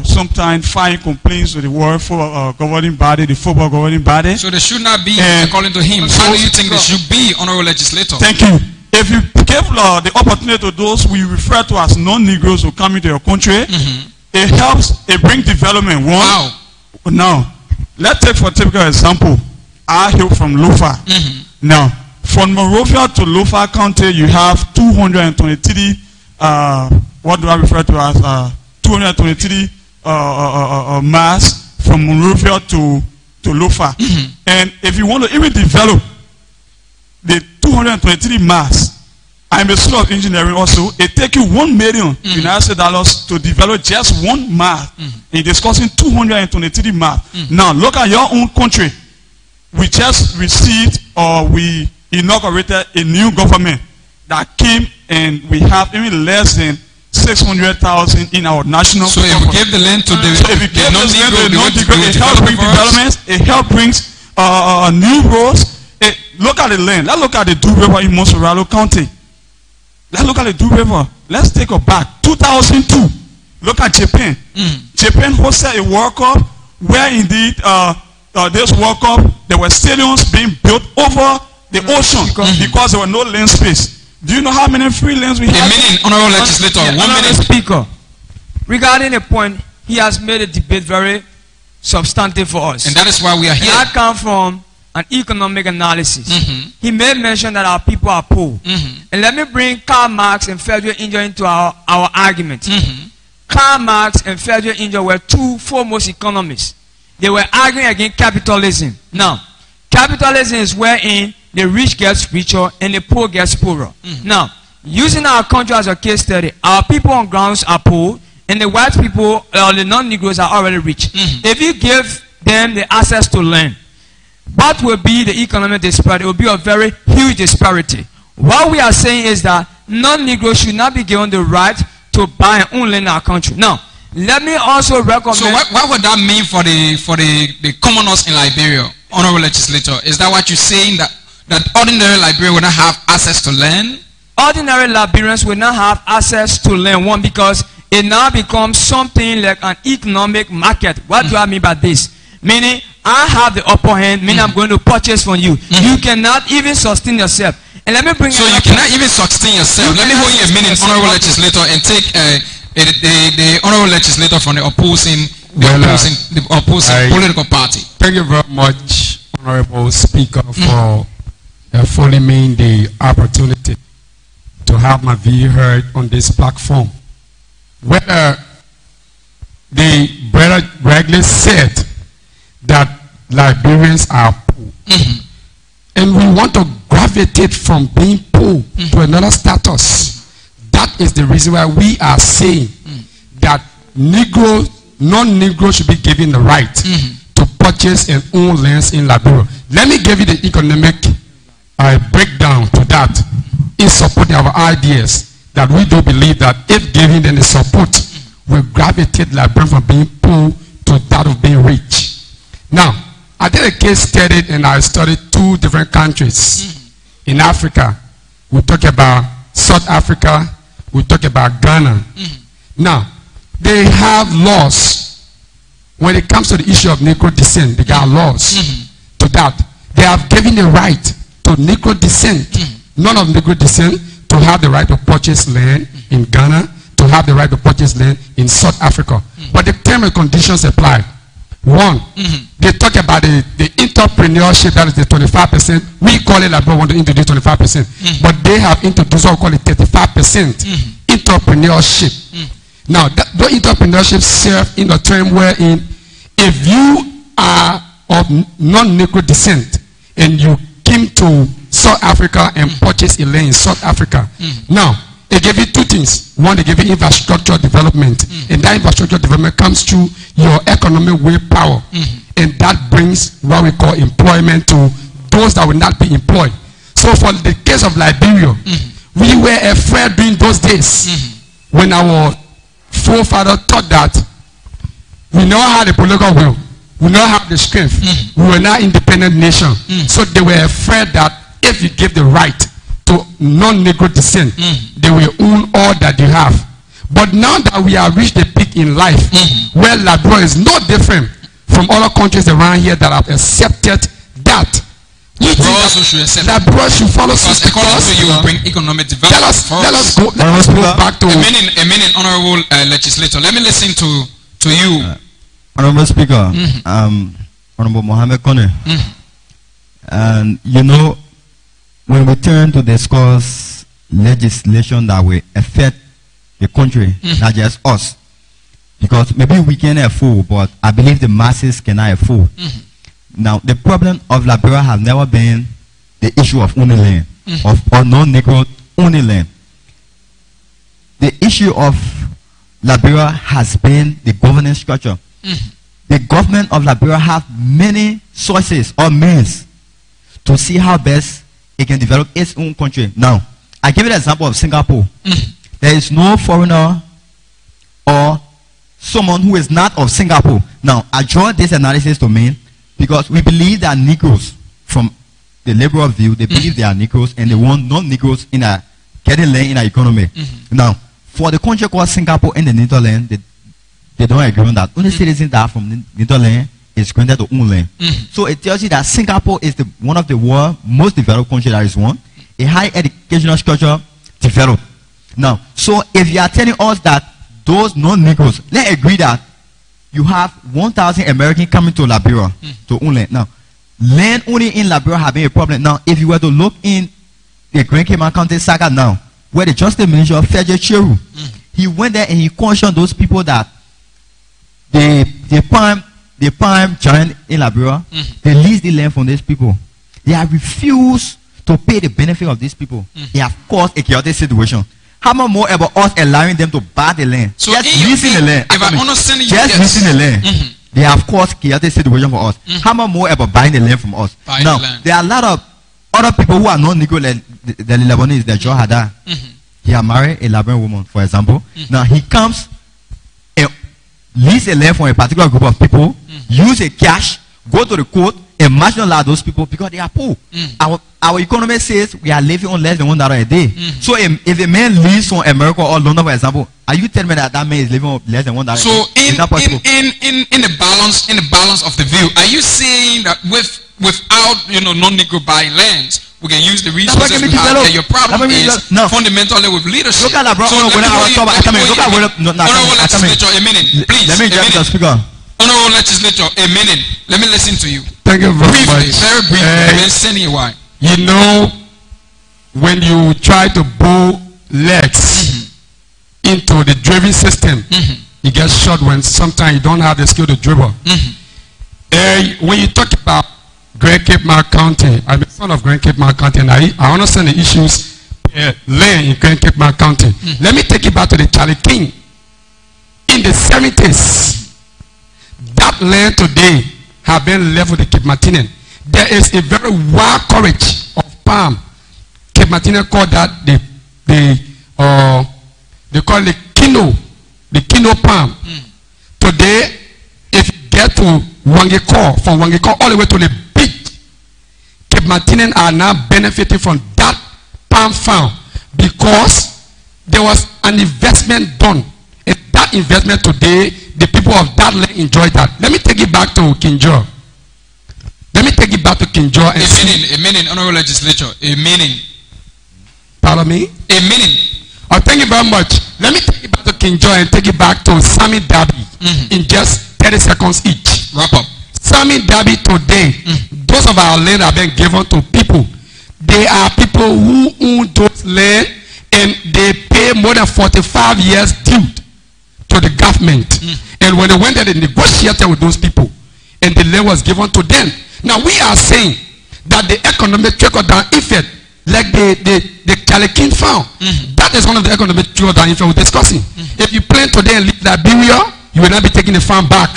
sometimes file complaints to the world for governing body, the football governing body. So they should not be, according to him. How do you think they should be, Honorable Legislator? Thank you. If you give the opportunity to those we refer to as non-Negroes who come into your country, it helps, it brings development. One. Wow. Now, let's take for a typical example. I hail from Lofa. Now, from Monrovia to Lofa County, you have 223, what do I refer to as 223 miles from Monrovia to Lofa. And if you want to even develop the 223 miles, I'm a student of engineering also, it takes you $1 million United States dollars to develop just 1 mile. In discussing 223 miles. Now, look at your own country. We just received or we inaugurated a new government that came, and we have even less than 600,000 in our national. So if we give the land to the non-Negro, it helps bring developments. It helps bring new roads. Look at the land. Let's look at the Du River in Monserrado County. Let's look at the Du River. Let's take it back. 2002. Look at Japan. Japan hosted a World Cup where indeed this World Cup, there were stadiums being built over the ocean because there were no land space. Do you know how many free lands we have? A minute, Honorable Legislator. 1 minute. Speaker, regarding the point, he has made a debate very substantive for us. And that is why we are here. And I come from an economic analysis. He made mention that our people are poor. And let me bring Karl Marx and Friedrich Engels into our argument. Karl Marx and Friedrich Engels were two foremost economists. They were arguing against capitalism. Now, capitalism is wherein the rich gets richer and the poor gets poorer. Now, using our country as a case study, our people on grounds are poor, and the white people, or the non-Negroes, are already rich. If you give them the access to land, what will be the economic disparity? It will be a very huge disparity. What we are saying is that non-Negroes should not be given the right to buy and own land in our country. Now, let me also recommend. So what would that mean for the commoners in Liberia, Honorable Legislator? Is that what you're saying, that ordinary Liberians will not have access to land? Ordinary Liberians will not have access to land. One, because it now becomes something like an economic market. What do I mean by this? Meaning, I have the upper hand, meaning I'm going to purchase from you. You cannot even sustain yourself. And let me bring. So you cannot even sustain yourself. Let me hold you a minute, Honorable Legislator, and take the Honorable Legislator from the opposing political party. Thank you very much, Honorable Speaker, for affording me the opportunity to have my view heard on this platform. Whether the brother regularly said that Liberians are poor, and we want to gravitate from being poor to another status. is the reason why we are saying that non-Negro should be given the right to purchase and own lands in Liberia. Let me give you the economic breakdown to that in supporting our ideas, that we do believe that if given then the support will gravitate Liberia from being poor to that of being rich. Now, I did a case study and I studied 2 different countries in Africa. We talk about South Africa, we talk about Ghana. Now, they have laws when it comes to the issue of Negro descent. They got laws to that. They have given the right to Negro descent, none of Negro descent, to have the right to purchase land in Ghana, to have the right to purchase land in South Africa. But the terms and conditions apply. One, they talk about the entrepreneurship, that is the 25%. We call it Liberia want to introduce 25%. But they have introduced what we call it 35% entrepreneurship. Now, the entrepreneurship serves in a term wherein if you are of non-Negro descent and you came to South Africa and purchased a land in South Africa, now, they give you 2 things. One, they give you infrastructure development. And that infrastructure development comes through your economic willpower. And that brings what we call employment to those that will not be employed. So for the case of Liberia, we were afraid during those days when our forefather thought that we never had a political will, we never have the strength, we were not independent nation. So they were afraid that if you give the right to non-Negro descent, they will own all that they have. But now that we have reached the peak in life, where Liberia is no different from other countries around here that have accepted that, Liberia should follow suit, because you will bring economic development. Let us go back to a minute, honorable legislator. Let me listen to you. Honorable Speaker, Honorable Mohammed Kone, and you know, when we turn to discuss legislation that will affect the country, not just us, because maybe we can afford, but I believe the masses cannot afford. Now, the problem of Liberia has never been the issue of owning land, or non-Negro owning land. The issue of Liberia has been the governance structure. The government of Liberia have many sources or means to see how best it can develop its own country. Now, I give you the example of Singapore. There is no foreigner or someone who is not of Singapore. Now, I draw this analysis to mean because we believe that Negroes, from the liberal view, they believe they are Negroes and they want non-Negroes in a getting land in our economy. Now, for the country called Singapore and the Netherlands, they don't agree on that. Only citizens that are from the Netherlands is granted to own land. So it tells you that Singapore is one of the world's most developed countries. That is one. A high educational structure developed. Now, so if you are telling us that those non-Negroes, let's agree that you have 1,000 Americans coming to Liberia to own land. Now, land only in Liberia have been a problem. Now, if you were to look in the Grand Cayman County saga now, where the Justice Minister Frederick Cheru, he went there and he cautioned those people that the prime giant in Liberia, they lease the land from these people. They have refused to pay the benefit of these people. They have caused a chaotic situation. How much more about us allowing them to buy the land? So just leasing the land. If I understand you, just leasing the land. They have caused chaotic situation for us. How much more about buying the land from us? Now, there are a lot of other people who are non-Negro, the Lebanese, the Joe Hada. He has married a Liberian woman, for example. Now, he comes and lease a land from a particular group of people, use a cash, go to the court, and marginalize those people because they are poor. Our economy says we are living on less than $1 a day. So if a man leaves from America or London, for example, are you telling me that man is living on less than $1 a day? So in the balance of the view, are you saying that without non-Negro buying lands, we can use the resources we have? Your problem is fundamentally with leadership. Look at that, bro. So legislature, a minute, please. Let me get the speaker. Honorable legislator, a minute. Let me listen to you. Thank you very much. Very briefly. I've been sending you why. You know, when you try to bow legs into the driving system, you get shot when sometimes you don't have the skill to dribble. When you talk about Grand Cape County, I'm a son of Grand Cape County, and I understand the issues land in Kidman County. Let me take you back to the Charlie King. In the 70s, that land today have been left with the Cape Martinian. There is a very wild courage of palm. Cape Martinian call that they call it the kino palm. Today, if you get to Wangeko, from Wangeko all the way to the beach, Cape Martinian are now benefiting from that palm farm because there was an investment done. And that investment today, the people of that land enjoy that. Let me take it back to Kinjo. Let me take it back to Kinjo. A meaning, honorable legislature, a meaning. Pardon me? A meaning. Oh, thank you very much. Let me take it back to Kinjo and take it back to Sammy Dabi in just 30 seconds each. Wrap up. Sammy Dabi today, those of our land have been given to people. They are people who own those land and they pay more than 45 years due to the government. And when they went there, they negotiated with those people and the land was given to them. Now we are saying that the economic trickle-down effect, like the Calikin found, that is one of the economic trickle-down effect we're discussing. If you plan today and leave Liberia, you will not be taking the farm back.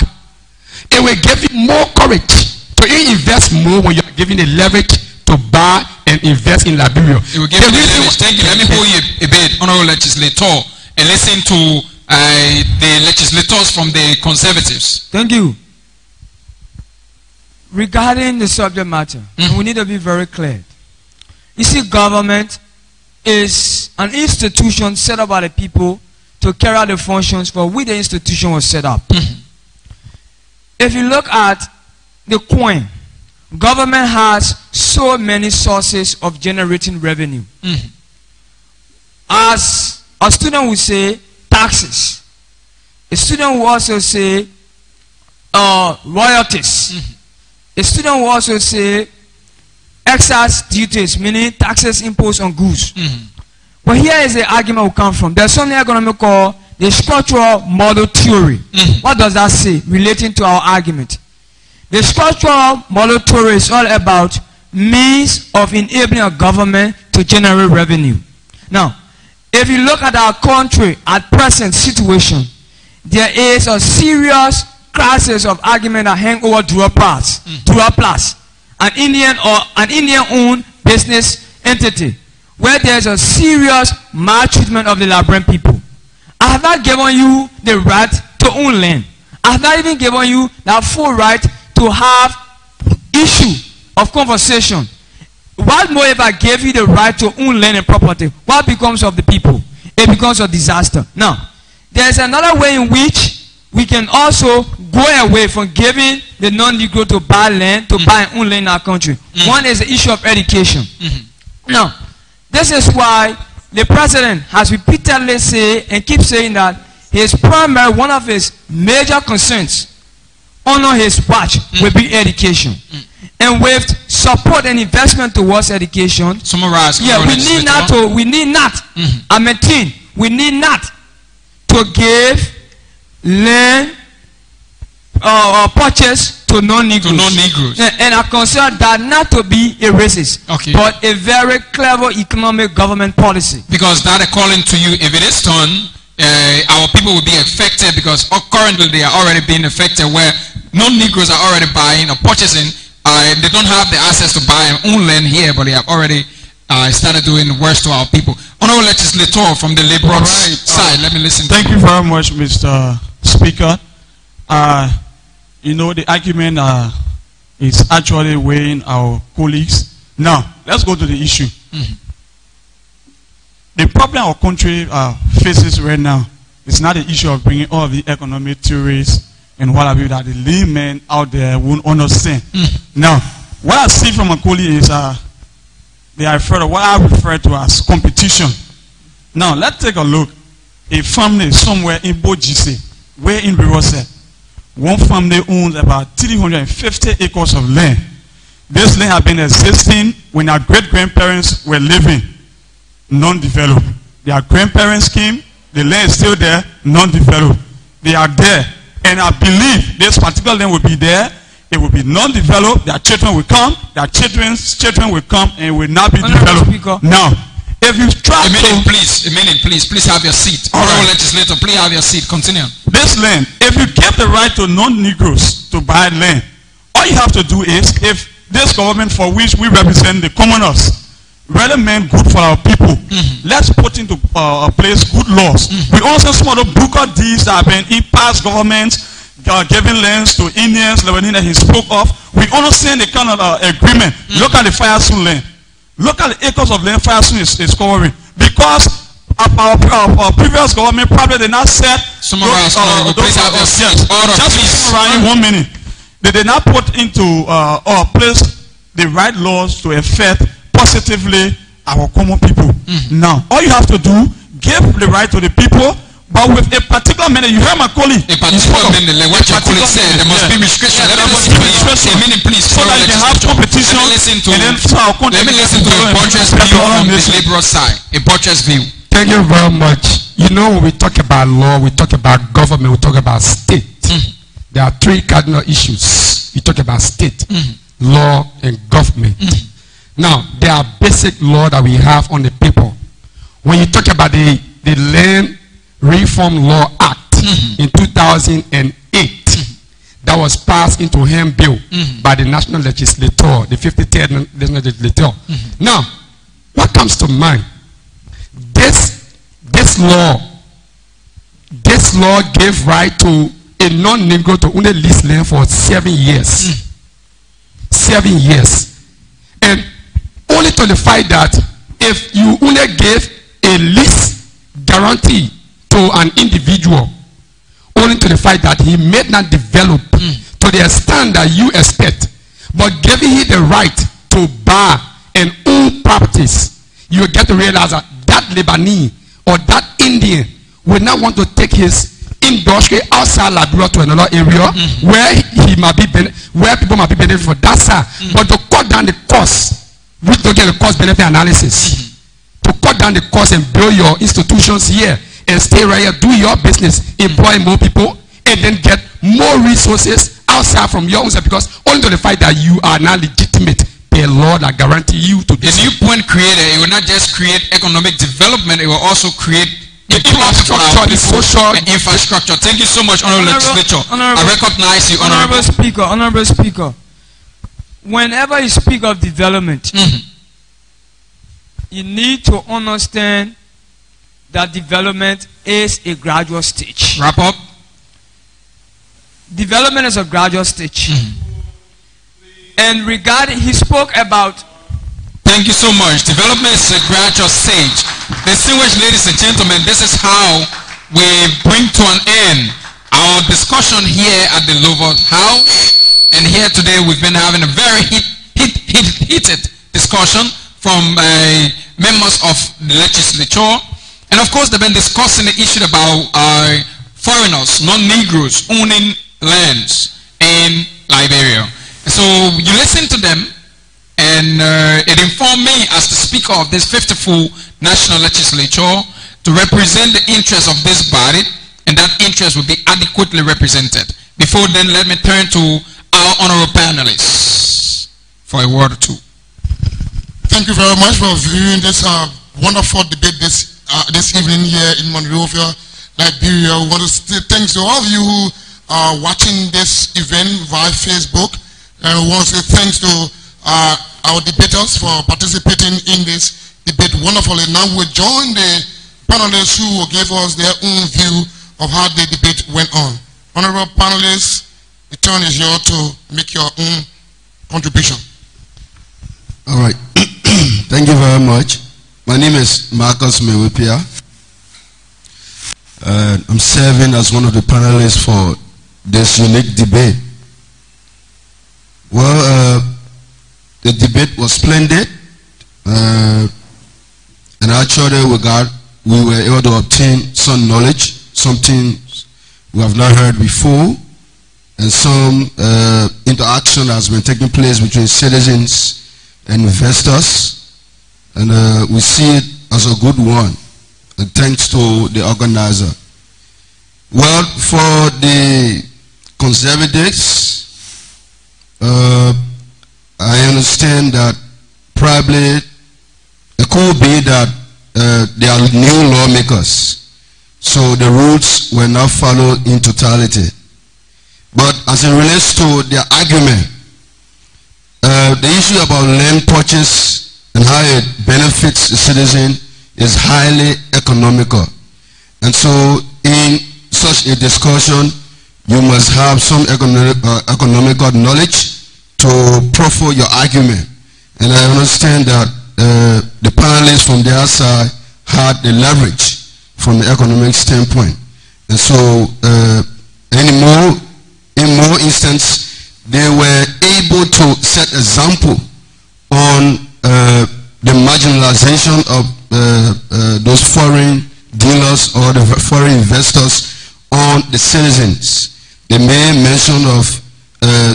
It will give you more courage to invest more when you are giving a leverage to buy and invest in Liberia. It will give you leverage. Thank you. Let me hold you a bit, honorable legislator, and listen to the legislators from the conservatives. Thank you. Regarding the subject matter, we need to be very clear. You see, government is an institution set up by the people to carry out the functions for which the institution was set up. If you look at the coin, government has so many sources of generating revenue. As a student would say, taxes. A student will also say royalties. A student will also say excise duties, meaning taxes imposed on goods. But here is the argument will come from. There's something economic called the structural model theory. What does that say relating to our argument? The structural model theory is all about means of enabling a government to generate revenue. Now, if you look at our country at present situation, there is a serious crisis of argument that hang over Dura Plus, an Indian-owned business entity, where there is a serious maltreatment of the Liberian people. I have not given you the right to own land. I have not even given you that full right to have issue of conversation. What more if I gave you the right to own land and property? What becomes of the people? It becomes a disaster. Now, there is another way in which we can also go away from giving the non-Negro to buy land, to buy and own land in our country. One is the issue of education. Now, this is why the president has repeatedly said and keeps saying that one of his major concerns on his watch will be education. And with support and investment towards education, summarize. Yeah, we need not to give land or purchase to non-Negroes. And I consider that not to be a racist, but a very clever economic government policy. Because that, according to you, if it is done, our people will be affected, because currently they are already being affected, where non-Negroes are already buying or purchasing. They don't have the access to buy and own land here, but they have already started doing worse to our people. Honorable legislator from the liberal side, let me listen. Thank you very much, Mr. Speaker. You know, the argument is actually weighing our colleagues. Now, let's go to the issue. The problem our country faces right now is not the issue of bringing all of the economic theories and what have you that the laymen out there won't understand. Now, what I see from a colleague is they are afraid of what I refer to as competition. Now, let's take a look. A family somewhere in Bojise, where in Birose, one family owns about 350 acres of land. This land has been existing when our great-grandparents were living, non-developed. Their grandparents came, the land is still there, non-developed. They are there. And I believe this particular land will be there. It will be non-developed. Their children will come. Their children's children will come and will not be developed. Now, if you try a minute, please have your seat. Honorable legislator, please have your seat. Continue. This land, if you give the right to non-Negroes to buy land, all you have to do is, if this government for which we represent the commoners really meant good for our people, let's put into place good laws. We also some of the broker deeds that have been in past governments giving lands to Indians, Lebanese that he spoke of. We understand the kind of agreement. Look at the Fire Soon land. Look at the acres of land Fire Soon is covering. Because our previous government probably did not set summarize, please have your seat. Just around 1 minute. They did not put into place the right laws to affect positively our common people. Now, all you have to do, give the right to the people, but with a particular minute. You heard my colleague. A particular minute, like what your colleague said, there must be restriction. Let me listen a minute, please. So that you can have competition. Let me listen to a buttress view on the liberal side. A buttress view. Thank you very much. You know, when we talk about law, we talk about government, we talk about state. There are three cardinal issues. You talk about state, law, and government. Now, there are basic law that we have on the people. When you talk about the Land Reform Law Act in 2008, that was passed into hand bill by the national legislature, the 53rd national legislature. Now, what comes to mind? This law gave right to a non-Negro to only lease land for 7 years. 7 years. And only to the fact that if you only give a lease guarantee to an individual, only to the fact that he may not develop to the extent that you expect, but giving him the right to buy and own properties, you get to realize that that Lebanese or that Indian will not want to take his industry outside Liberia to another area where he might be where people might be benefiting for that side, but to cut down the cost, which to get the cost benefit analysis, to cut down the cost and build your institutions here and stay right here, do your business, employ more people, and then get more resources outside from your own side, because only to the fact that you are now legitimate per law that guarantee you to do. The new point created, it will not just create economic development, it will also create the infrastructure, the social infrastructure. Thank you so much, Honorable Legislature. I recognize you, Honorable Speaker. Honorable Speaker, whenever you speak of development, you need to understand that development is a gradual stage. Wrap up. Development is a gradual stage. And regarding, he spoke about. Thank you so much. Development is a gradual stage. Distinguished ladies and gentlemen, this is how we bring to an end our discussion here at the Lower House. And here today we've been having a very heated discussion from members of the legislature. And of course they've been discussing the issue about foreigners, non-Negroes owning lands in Liberia. So you listen to them, and it informed me as the speaker of this 54th National Legislature to represent the interests of this body, and that interest will be adequately represented. Before then, let me turn to our honorable panelists for a word or two. Thank you very much for viewing this wonderful debate this evening here in Monrovia, Liberia. We want to say thanks to all of you who are watching this event via Facebook. And we want to say thanks to our debaters for participating in this debate wonderfully. Now we'll join the panelists who will give us their own view of how the debate went on. Honorable panelists, the turn is yours to make your own contribution. All right. Thank you very much. My name is Marcus Mewipia. I'm serving as one of the panelists for this unique debate. Well, the debate was splendid, and actually we were able to obtain some knowledge, something we have not heard before, and some interaction has been taking place between citizens and investors, and we see it as a good one, and thanks to the organizer. Well, for the conservatives, I understand that probably it could be that they are new lawmakers. So the rules were not followed in totality. But as it relates to their argument, the issue about land purchase and how it benefits the citizen is highly economical. And so in such a discussion, you must have some economical knowledge to proffer your argument. And I understand that the panelists from their side had the leverage from the economic standpoint. And so in more instances, they were able to set example on the marginalization of those foreign dealers or the foreign investors on the citizens. They made mention of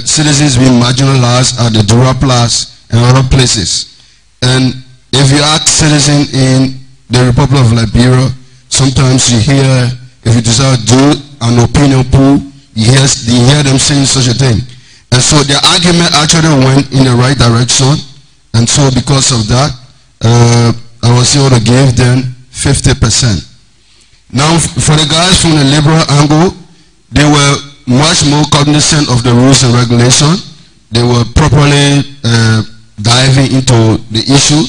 citizens being marginalized at the Dura Plus and other places. And if you ask citizens in the Republic of Liberia, sometimes you hear, if you decide to do an opinion poll, you hear them saying such a thing. And so their argument actually went in the right direction. And so because of that, I was able to give them 50%. Now, for the guys from the liberal angle, they were much more cognizant of the rules and regulations. They were properly diving into the issue.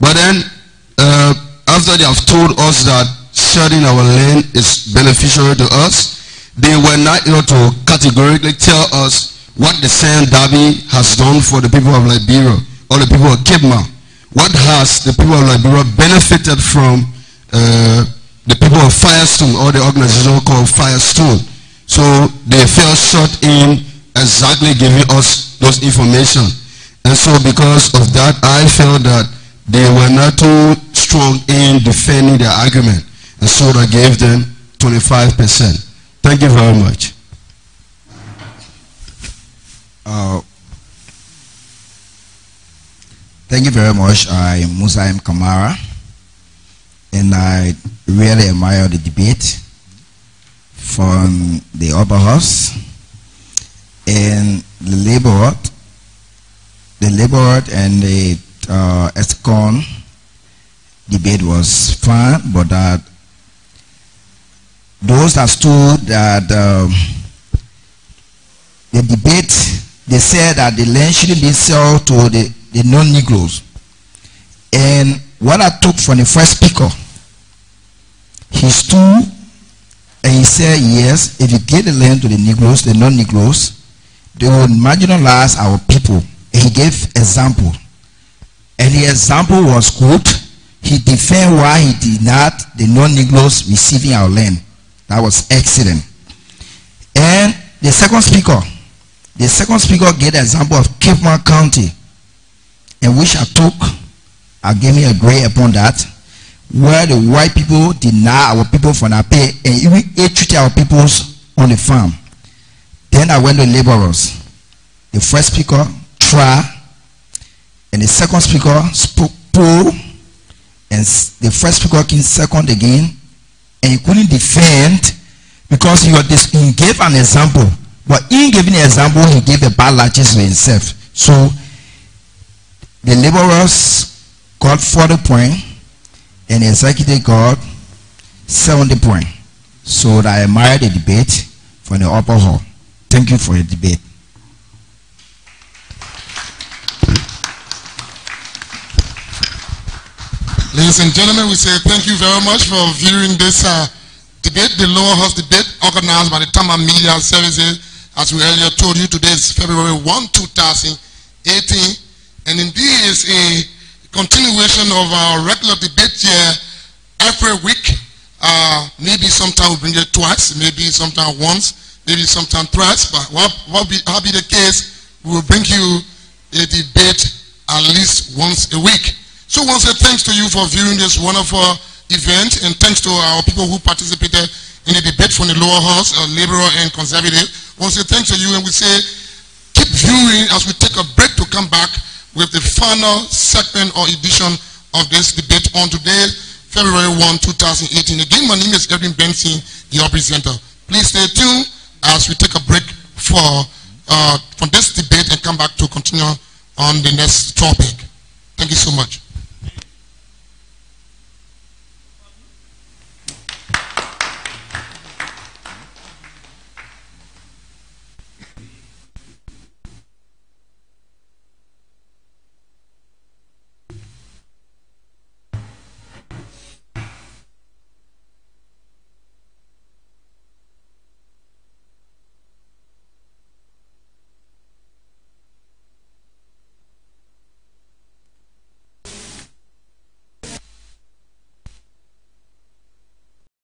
But then, after they have told us that shedding our land is beneficial to us, they were not able to categorically tell us what the Sand Derby has done for the people of Liberia or the people of Cape Mount. What has the people of Liberia benefited from the people of Firestone or the organization called Firestone? So they fell short in exactly giving us those information. And so because of that, I felt that they were not too strong in defending their argument. And so I gave them 25%. Thank you very much. Thank you very much. I'm Musaim Kamara, and I really admire the debate from the upper house and the Labor and the ESCON debate was fun, but that those that stood that the debate, they said that the land shouldn't be sold to the non-Negroes. And what I took from the first speaker, he stood and he said, yes, if you give the land to the Negroes, the non-Negroes, they will marginalize our people. And he gave example. And the example was good. He defended why he denied the non-Negroes receiving our land. That was excellent. And the second speaker gave the example of Cape Mount County, in which I gave me a grade upon that, where the white people deny our people for their pay and even treat our peoples on the farm. Then I went to laborers. The first speaker tried, and the second speaker spoke pro, and the first speaker came second again, and he couldn't defend because he gave an example. But in giving the example, he gave a bad latches to himself. So the laborers got 40 points, and the executive got 70 points. So I admire the debate from the upper hall. Thank you for the debate. Ladies and gentlemen, we say thank you very much for viewing this debate, the lower house debate organized by the Tama Media Services. As we earlier told you, today is February 1, 2018, and indeed is a continuation of our regular debate here every week. Maybe sometime we'll bring it twice, maybe sometime once, maybe sometime twice, but what will be the case, we will bring you a debate at least once a week. So I want to say thanks to you for viewing this wonderful event, and thanks to our people who participated in the debate from the lower house, Liberal and Conservative. I want to say thanks to you, and we say keep viewing as we take a break to come back with the final segment or edition of this debate on today, February 1, 2018. Again, my name is Edwin Benson, your presenter. Please stay tuned as we take a break from this debate and come back to continue on the next topic. Thank you so much.